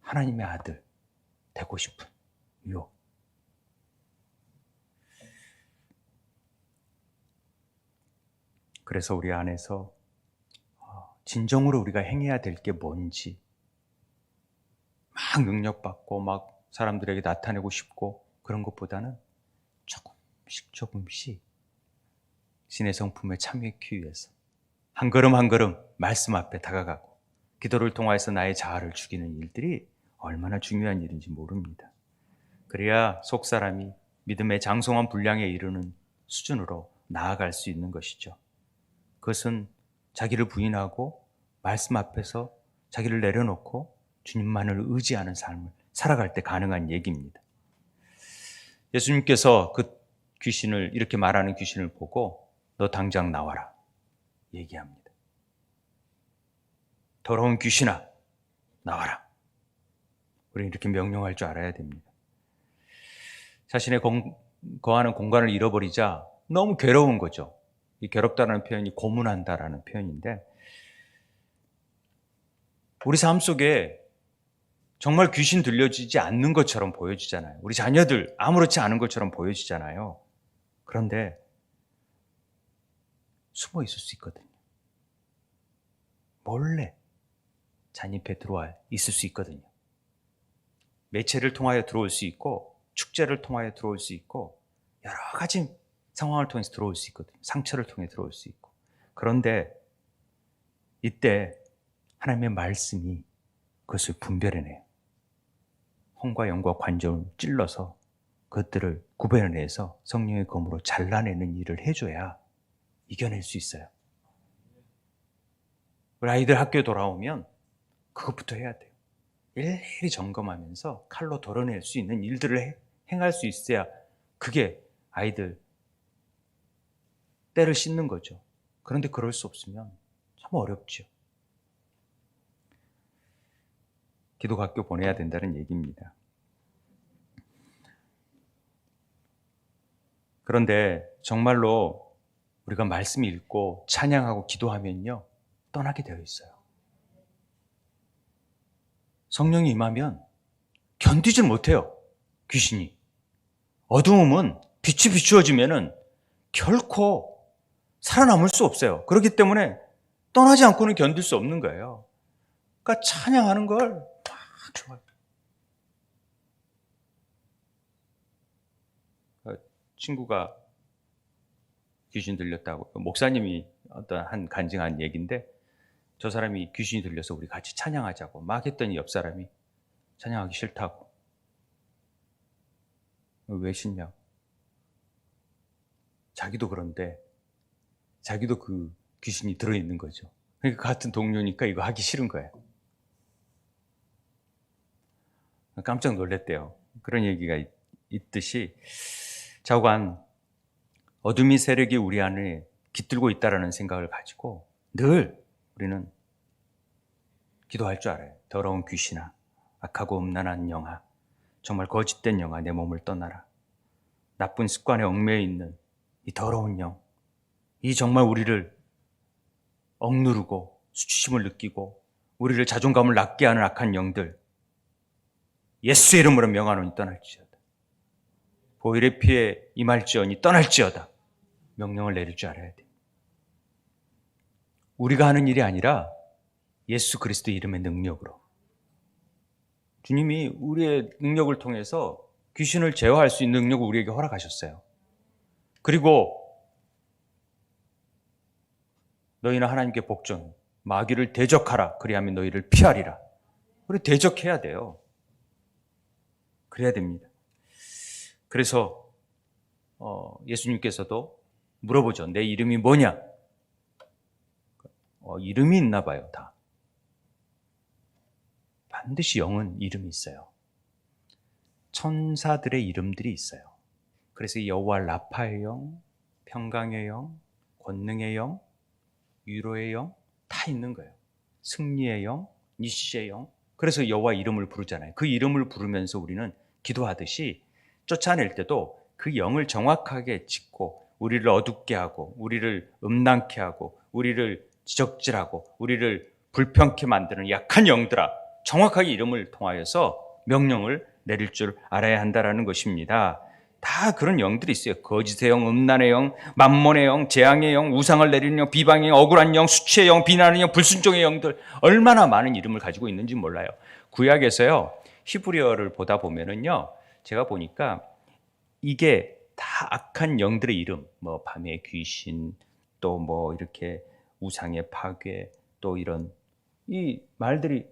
하나님의 아들 되고 싶은 유혹. 그래서 우리 안에서 진정으로 우리가 행해야 될 게 뭔지 막 능력받고 막 사람들에게 나타내고 싶고 그런 것보다는 조금씩 신의 성품에 참여하기 위해서 한 걸음 한 걸음 말씀 앞에 다가가고 기도를 통해서 나의 자아를 죽이는 일들이 얼마나 중요한 일인지 모릅니다. 그래야 속사람이 믿음의 장성한 분량에 이르는 수준으로 나아갈 수 있는 것이죠. 그것은 자기를 부인하고 말씀 앞에서 자기를 내려놓고 주님만을 의지하는 삶을 살아갈 때 가능한 얘기입니다. 예수님께서 그 귀신을 이렇게 말하는 귀신을 보고 너 당장 나와라 얘기합니다. 더러운 귀신아 나와라. 우리는 이렇게 명령할 줄 알아야 됩니다. 자신의 거하는 공간을 잃어버리자 너무 괴로운 거죠. 이 괴롭다는 표현이 고문한다라는 표현인데 우리 삶 속에 정말 귀신 들려지지 않는 것처럼 보여지잖아요. 우리 자녀들 아무렇지 않은 것처럼 보여지잖아요. 그런데 숨어 있을 수 있거든요. 몰래 잔입해 들어와 있을 수 있거든요. 매체를 통하여 들어올 수 있고 축제를 통하여 들어올 수 있고 여러 가지 상황을 통해서 들어올 수 있거든요. 상처를 통해 들어올 수 있고. 그런데 이때 하나님의 말씀이 그것을 분별해내요. 혼과 영과 관절을 찔러서 그것들을 구별해내서 성령의 검으로 잘라내는 일을 해줘야 이겨낼 수 있어요. 우리 아이들 학교에 돌아오면 그것부터 해야 돼요. 일일이 점검하면서 칼로 덜어낼 수 있는 일들을 행할 수 있어야 그게 아이들 때를 씻는 거죠. 그런데 그럴 수 없으면 참 어렵죠. 기독학교 보내야 된다는 얘기입니다. 그런데 정말로 우리가 말씀 읽고 찬양하고 기도하면요, 떠나게 되어 있어요. 성령이 임하면 견디질 못해요, 귀신이. 어두움은 빛이 비추어지면은 결코 살아남을 수 없어요. 그렇기 때문에 떠나지 않고는 견딜 수 없는 거예요. 그러니까 찬양하는 걸 막 좋아해요. 친구가 귀신 들렸다고, 목사님이 어떤 한 간증한 얘기인데, 저 사람이 귀신이 들려서 우리 같이 찬양하자고 막 했더니 옆 사람이 찬양하기 싫다고. 왜 싫냐? 자기도 그런데 자기도 그 귀신이 들어있는 거죠. 그러니까 같은 동료니까 이거 하기 싫은 거예요. 깜짝 놀랐대요. 그런 얘기가 있듯이 자관, 어둠의 세력이 우리 안에 깃들고 있다는 생각을 가지고 늘 우리는 기도할 줄 알아요. 더러운 귀신아, 악하고 음란한 영아, 정말 거짓된 영아, 내 몸을 떠나라. 나쁜 습관에 얽매여 있는 이 더러운 영, 이 정말 우리를 억누르고 수치심을 느끼고 우리를 자존감을 낮게 하는 악한 영들, 예수의 이름으로 명하노니 떠날지어다. 보혈의 피에 임할지어니 떠날지어다. 명령을 내릴 줄 알아야 돼요. 우리가 하는 일이 아니라 예수 그리스도 이름의 능력으로. 주님이 우리의 능력을 통해서 귀신을 제어할 수 있는 능력을 우리에게 허락하셨어요. 그리고 너희는 하나님께 복종, 마귀를 대적하라. 그리하면 너희를 피하리라. 우리 대적해야 돼요. 그래야 됩니다. 그래서 예수님께서도 물어보죠. 내 이름이 뭐냐? 이름이 있나 봐요, 다. 반드시 영은 이름이 있어요. 천사들의 이름들이 있어요. 그래서 여호와 라파의 영, 평강의 영, 권능의 영, 위로의 영 다 있는 거예요. 승리의 영, 니시의 영. 그래서 여호와 이름을 부르잖아요. 그 이름을 부르면서 우리는 기도하듯이 쫓아낼 때도 그 영을 정확하게 짚고 우리를 어둡게 하고 우리를 음란케 하고 우리를 지적질하고 우리를 불평케 만드는 약한 영들아, 정확하게 이름을 통하여서 명령을 내릴 줄 알아야 한다는 것입니다. 다 그런 영들이 있어요. 거짓의 영, 음란의 영, 만몬의 영, 재앙의 영, 우상을 내리는 영, 비방의 영, 억울한 영, 수치의 영, 비난의 영, 불순종의 영들, 얼마나 많은 이름을 가지고 있는지 몰라요. 구약에서요, 히브리어를 보다 보면은요, 제가 보니까 이게 다 악한 영들의 이름, 뭐 밤의 귀신, 또 뭐 이렇게 우상의 파괴, 또 이런 이 말들이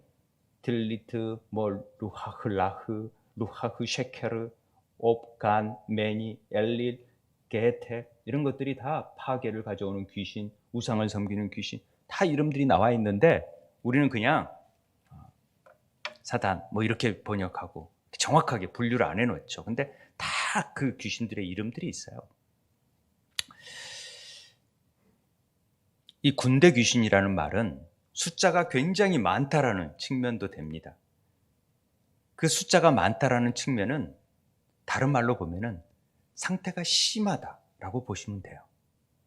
딜리트, 뭐 루하흐, 라흐, 루하흐, 셰케르, 옵간, 메니, 엘릴, 게테, 이런 것들이 다 파괴를 가져오는 귀신, 우상을 섬기는 귀신, 다 이름들이 나와 있는데 우리는 그냥 사단 뭐 이렇게 번역하고 정확하게 분류를 안 해놓죠. 근데 다 그 귀신들의 이름들이 있어요. 이 군대 귀신이라는 말은 숫자가 굉장히 많다라는 측면도 됩니다. 그 숫자가 많다라는 측면은 다른 말로 보면은 상태가 심하다라고 보시면 돼요.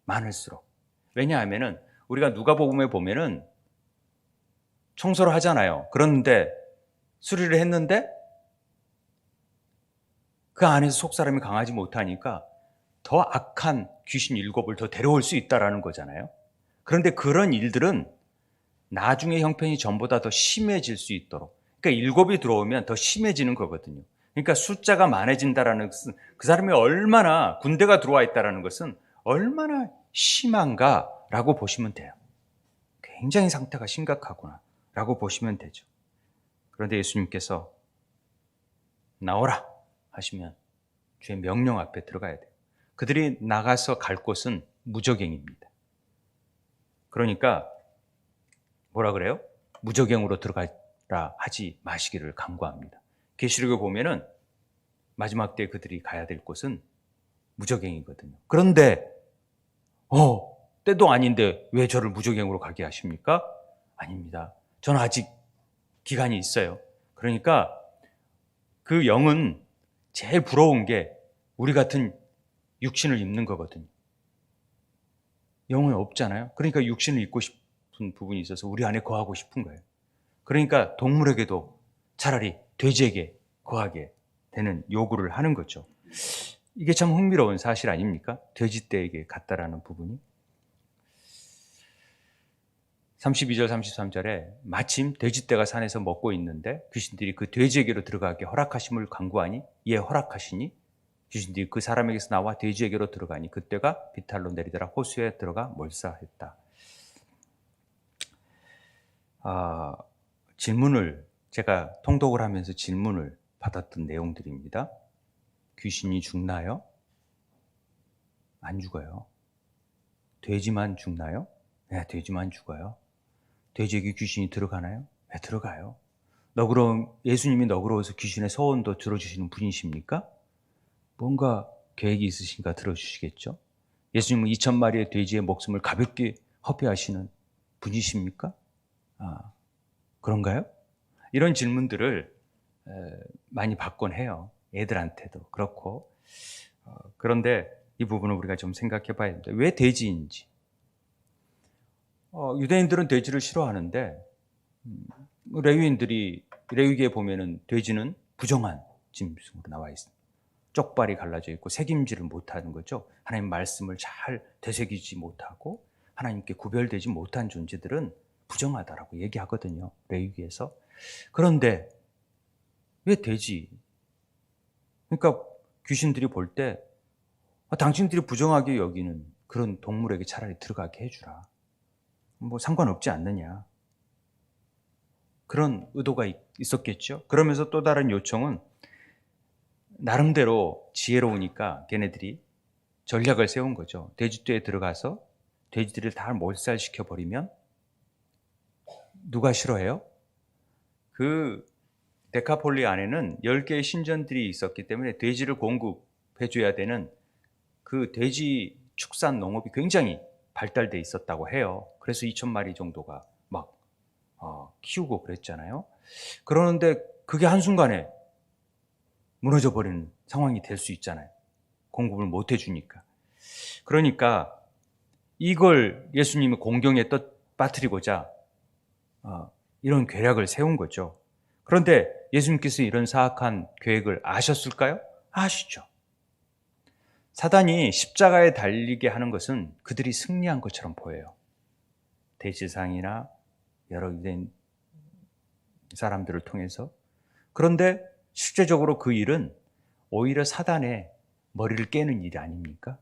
많을수록. 왜냐하면은 우리가 누가복음에 보면은 청소를 하잖아요. 그런데 수리를 했는데 그 안에서 속사람이 강하지 못하니까 더 악한 귀신 7을 더 데려올 수 있다라는 거잖아요. 그런데 그런 일들은 나중에 형편이 전보다 더 심해질 수 있도록, 그러니까 7이 들어오면 더 심해지는 거거든요. 그러니까 숫자가 많아진다라는 것은 그 사람이 얼마나, 군대가 들어와 있다라는 것은 얼마나 심한가라고 보시면 돼요. 굉장히 상태가 심각하구나라고 보시면 되죠. 그런데 예수님께서 나오라 하시면 주의 명령 앞에 들어가야 돼요. 그들이 나가서 갈 곳은 무저갱입니다. 그러니까 뭐라 그래요? 무저갱으로 들어가라 하지 마시기를 간구합니다. 계시록에 보면은 마지막 때 그들이 가야 될 곳은 무저갱이거든요. 그런데 때도 아닌데 왜 저를 무저갱으로 가게 하십니까? 아닙니다. 저는 아직 기간이 있어요. 그러니까 그 영은 제일 부러운 게 우리 같은 육신을 입는 거거든요. 영은 없잖아요. 그러니까 육신을 입고 싶은 부분이 있어서 우리 안에 거하고 싶은 거예요. 그러니까 동물에게도 차라리 돼지에게 거하게 되는 요구를 하는 거죠. 이게 참 흥미로운 사실 아닙니까? 돼지떼에게 같다라는 부분이. 32절 33절에 마침 돼지떼가 산에서 먹고 있는데 귀신들이 그 돼지에게로 들어가게 허락하심을 간구하니 이에 허락하시니 귀신들이 그 사람에게서 나와 돼지에게로 들어가니 그때가 비탈로 내리더라. 호수에 들어가 몰사했다. 질문을 제가 통독을 하면서 질문을 받았던 내용들입니다. 귀신이 죽나요? 안 죽어요. 돼지만 죽나요? 네, 돼지만 죽어요. 돼지에게 귀신이 들어가나요? 네, 들어가요. 예수님이 너그러워서 귀신의 소원도 들어주시는 분이십니까? 뭔가 계획이 있으신가 들어주시겠죠? 예수님은 2,000마리의 돼지의 목숨을 가볍게 허비하시는 분이십니까? 그런가요? 이런 질문들을 많이 받곤 해요. 애들한테도 그렇고. 그런데 이 부분을 우리가 좀 생각해 봐야 됩니다. 왜 돼지인지. 유대인들은 돼지를 싫어하는데 레위기에 보면은 돼지는 부정한 짐승으로 나와 있습니다. 쪽발이 갈라져 있고 새김질을 못하는 거죠. 하나님 말씀을 잘 되새기지 못하고 하나님께 구별되지 못한 존재들은 부정하다라고 얘기하거든요. 레위기에서. 그런데 왜 돼지? 그러니까 귀신들이 볼 때 당신들이 부정하게 여기는 그런 동물에게 차라리 들어가게 해주라. 뭐 상관없지 않느냐. 그런 의도가 있었겠죠. 그러면서 또 다른 요청은 나름대로 지혜로우니까 걔네들이 전략을 세운 거죠. 돼지떼에 들어가서 돼지들을 다 몰살시켜버리면 누가 싫어해요? 그 데카폴리 안에는 10개의 신전들이 있었기 때문에 돼지를 공급해줘야 되는 그 돼지 축산 농업이 굉장히 발달돼 있었다고 해요. 그래서 2,000마리 정도가 막 키우고 그랬잖아요. 그러는데 그게 한순간에 무너져 버리는 상황이 될 수 있잖아요. 공급을 못 해주니까. 그러니까 이걸 예수님이 공경에 빠뜨리고자 이런 계략을 세운 거죠. 그런데 예수님께서 이런 사악한 계획을 아셨을까요? 아시죠. 사단이 십자가에 달리게 하는 것은 그들이 승리한 것처럼 보여요. 대제사장이나 여러 유대인 사람들을 통해서. 그런데 실제적으로 그 일은 오히려 사단의 머리를 깨는 일이 아닙니까?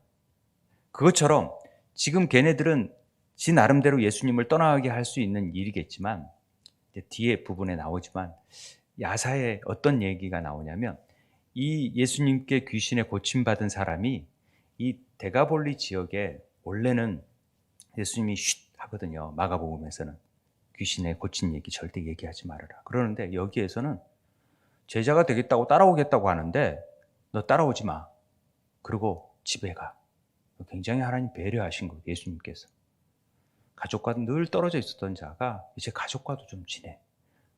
그것처럼 지금 걔네들은 지 나름대로 예수님을 떠나게 할 수 있는 일이겠지만 뒤에 부분에 나오지만 야사에 어떤 얘기가 나오냐면 이 예수님께 귀신에 고침받은 사람이 이 데가볼리 지역에 원래는 예수님이 쉿 하거든요. 마가복음에서는 귀신에 고친 얘기 절대 얘기하지 말아라. 그러는데 여기에서는 제자가 되겠다고 따라오겠다고 하는데 너 따라오지 마. 그리고 집에 가. 굉장히 하나님 배려하신 거예요. 예수님께서. 가족과도 늘 떨어져 있었던 자가 이제 가족과도 좀 지내.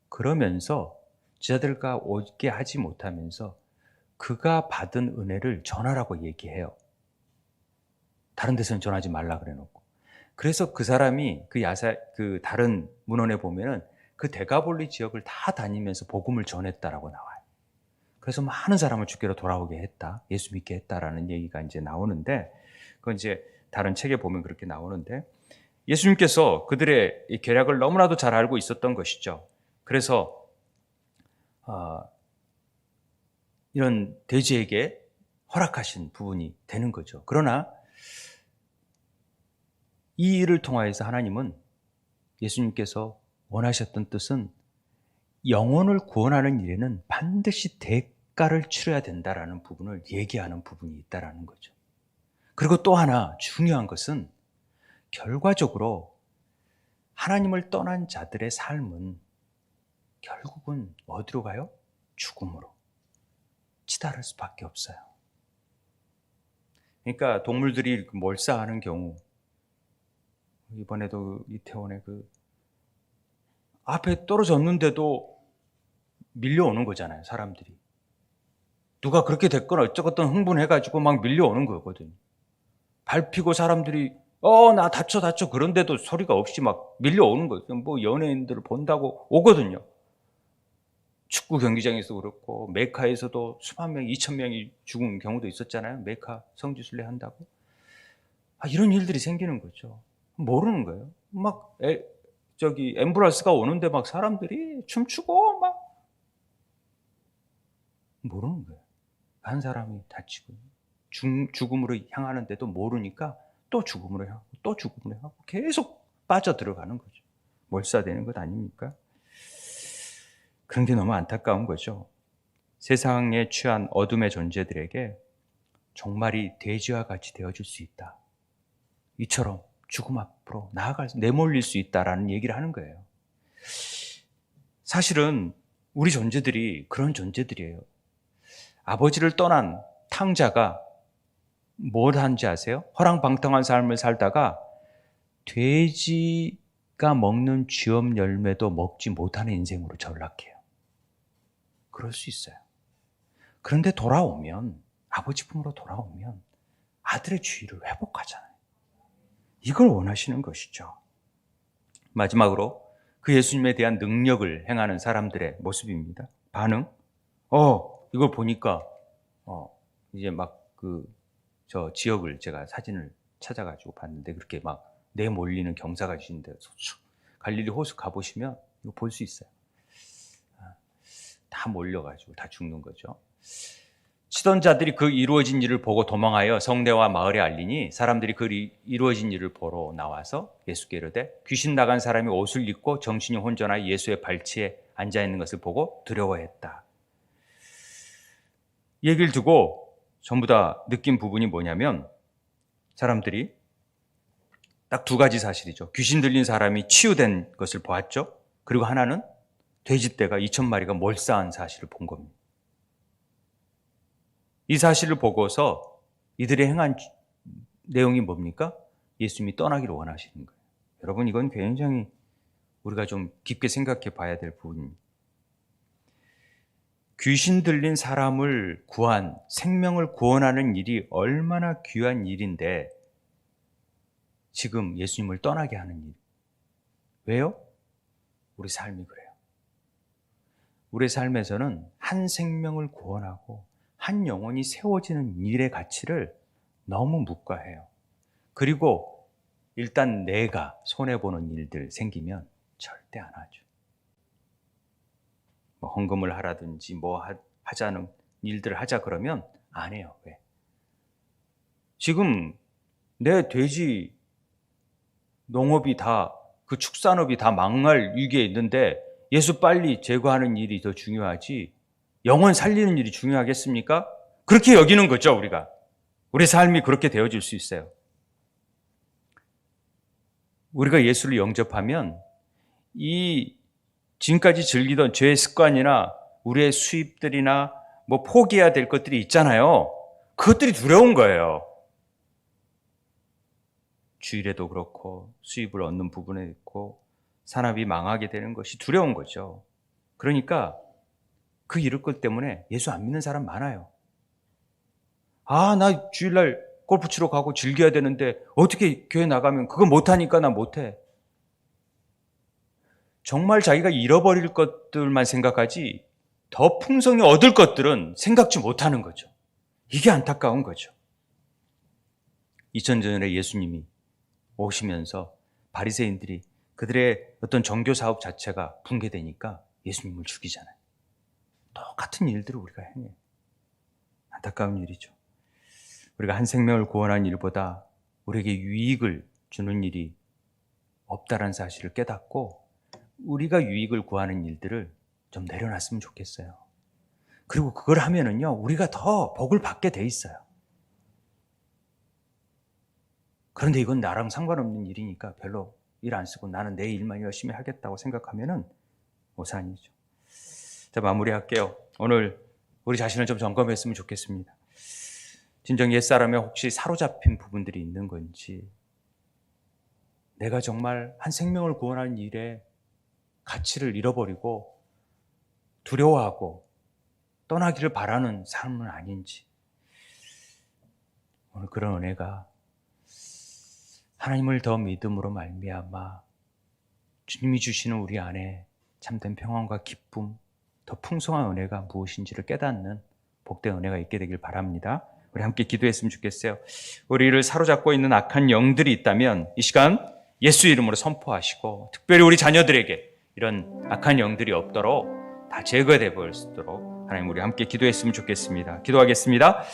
그러면서 제자들과 오게 하지 못하면서 그가 받은 은혜를 전하라고 얘기해요. 다른 데서는 전하지 말라 그래 놓고. 그래서 그 사람이 그 다른 문헌에 보면은 그 데가볼리 지역을 다 다니면서 복음을 전했다라고 나와요. 그래서 많은 사람을 주께로 돌아오게 했다. 예수 믿게 했다라는 얘기가 이제 나오는데 그건 이제 다른 책에 보면 그렇게 나오는데 예수님께서 그들의 이 계략을 너무나도 잘 알고 있었던 것이죠. 그래서 이런 돼지에게 허락하신 부분이 되는 거죠. 그러나 이 일을 통하여서 하나님은 예수님께서 원하셨던 뜻은 영혼을 구원하는 일에는 반드시 대가를 치러야 된다라는 부분을 얘기하는 부분이 있다라는 거죠. 그리고 또 하나 중요한 것은 결과적으로 하나님을 떠난 자들의 삶은 결국은 어디로 가요? 죽음으로 치달을 수밖에 없어요. 그러니까 동물들이 몰사하는 경우 이번에도 이태원에 그 앞에 떨어졌는데도 밀려오는 거잖아요, 사람들이. 누가 그렇게 됐거나 어쩌겠든 흥분해가지고 막 밀려오는 거거든요. 밟히고 사람들이 나 다쳐 그런데도 소리가 없이 막 밀려오는 거예요. 뭐 연예인들을 본다고 오거든요. 축구 경기장에서 그렇고 메카에서도 수만 명, 2천 명이 죽은 경우도 있었잖아요. 메카 성지순례 한다고. 이런 일들이 생기는 거죠. 모르는 거예요. 막 앰뷸런스가 오는데 막 사람들이 춤추고 막 모르는 거예요. 한 사람이 다치고 죽음으로 향하는데도 모르니까 또 죽음으로 향하고 또 죽음으로 향하고 계속 빠져들어가는 거죠. 몰사되는 것 아닙니까? 그런 게 너무 안타까운 거죠. 세상에 취한 어둠의 존재들에게 종말이 돼지와 같이 되어줄 수 있다. 이처럼 죽음 앞으로 내몰릴 수 있다라는 얘기를 하는 거예요. 사실은 우리 존재들이 그런 존재들이에요. 아버지를 떠난 탕자가 뭘 한지 아세요? 허랑방탕한 삶을 살다가 돼지가 먹는 쥐업 열매도 먹지 못하는 인생으로 전락해요. 그럴 수 있어요. 그런데 아버지 품으로 돌아오면 아들의 주의를 회복하잖아요. 이걸 원하시는 것이죠. 마지막으로 그 예수님에 대한 능력을 행하는 사람들의 모습입니다. 반응? 이걸 보니까 이제 막 저 지역을 제가 사진을 찾아가지고 봤는데 그렇게 막 내몰리는 경사가 있는데 갈릴리 호수 가보시면 이거 볼 수 있어요. 다 몰려가지고 다 죽는 거죠. 치던 자들이 그 이루어진 일을 보고 도망하여 성내와 마을에 알리니 사람들이 그 이루어진 일을 보러 나와서 예수께 이르되 귀신 나간 사람이 옷을 입고 정신이 혼전하여 예수의 발치에 앉아있는 것을 보고 두려워했다. 얘기를 두고 전부 다 느낀 부분이 뭐냐면 사람들이 딱 두 가지 사실이죠. 귀신 들린 사람이 치유된 것을 보았죠. 그리고 하나는 돼지떼가 2,000마리가 몰사한 사실을 본 겁니다. 이 사실을 보고서 이들이 행한 내용이 뭡니까? 예수님이 떠나기를 원하시는 거예요. 여러분, 이건 굉장히 우리가 좀 깊게 생각해 봐야 될 부분입니다. 귀신 들린 사람을 생명을 구원하는 일이 얼마나 귀한 일인데 지금 예수님을 떠나게 하는 일. 왜요? 우리 삶이 그래요. 우리 삶에서는 한 생명을 구원하고 한 영혼이 세워지는 일의 가치를 너무 묵과해요. 그리고 일단 내가 손해보는 일들 생기면 절대 안 하죠. 뭐 헌금을 하라든지 하자는 일들을 하자 그러면 안 해요. 왜? 지금 내 돼지 농업이 그 축산업이 다 망할 위기에 있는데 예수 빨리 제거하는 일이 더 중요하지 영혼 살리는 일이 중요하겠습니까? 그렇게 여기는 거죠, 우리가. 우리 삶이 그렇게 되어질 수 있어요. 우리가 예수를 영접하면 이 지금까지 즐기던 죄의 습관이나 우리의 수입들이나 포기해야 될 것들이 있잖아요. 그것들이 두려운 거예요. 주일에도 그렇고 수입을 얻는 부분에 있고 산업이 망하게 되는 것이 두려운 거죠. 그러니까 그 이럴 것 때문에 예수 안 믿는 사람 많아요. 나 주일날 골프 치러 가고 즐겨야 되는데 어떻게 교회 나가면 그거 못하니까 나 못해. 정말 자기가 잃어버릴 것들만 생각하지 더 풍성히 얻을 것들은 생각지 못하는 거죠. 이게 안타까운 거죠. 2000년 전에 예수님이 오시면서 바리새인들이 그들의 어떤 종교 사업 자체가 붕괴되니까 예수님을 죽이잖아요. 똑같은 일들을 우리가 행해요. 안타까운 일이죠. 우리가 한 생명을 구원하는 일보다 우리에게 유익을 주는 일이 없다는 사실을 깨닫고 우리가 유익을 구하는 일들을 좀 내려놨으면 좋겠어요. 그리고 그걸 하면은요, 우리가 더 복을 받게 돼 있어요. 그런데 이건 나랑 상관없는 일이니까 별로 일 안 쓰고 나는 내 일만 열심히 하겠다고 생각하면은 오산이죠. 자, 마무리할게요. 오늘 우리 자신을 좀 점검했으면 좋겠습니다. 진정 옛사람에 혹시 사로잡힌 부분들이 있는 건지, 내가 정말 한 생명을 구원하는 일에 가치를 잃어버리고 두려워하고 떠나기를 바라는 삶은 아닌지, 오늘 그런 은혜가 하나님을 더 믿음으로 말미암아 주님이 주시는 우리 안에 참된 평안과 기쁨, 더 풍성한 은혜가 무엇인지를 깨닫는 복된 은혜가 있게 되길 바랍니다. 우리 함께 기도했으면 좋겠어요. 우리를 사로잡고 있는 악한 영들이 있다면 이 시간 예수 이름으로 선포하시고, 특별히 우리 자녀들에게 이런 악한 영들이 없도록 다 제거되어 볼 수 있도록 하나님, 우리 함께 기도했으면 좋겠습니다. 기도하겠습니다.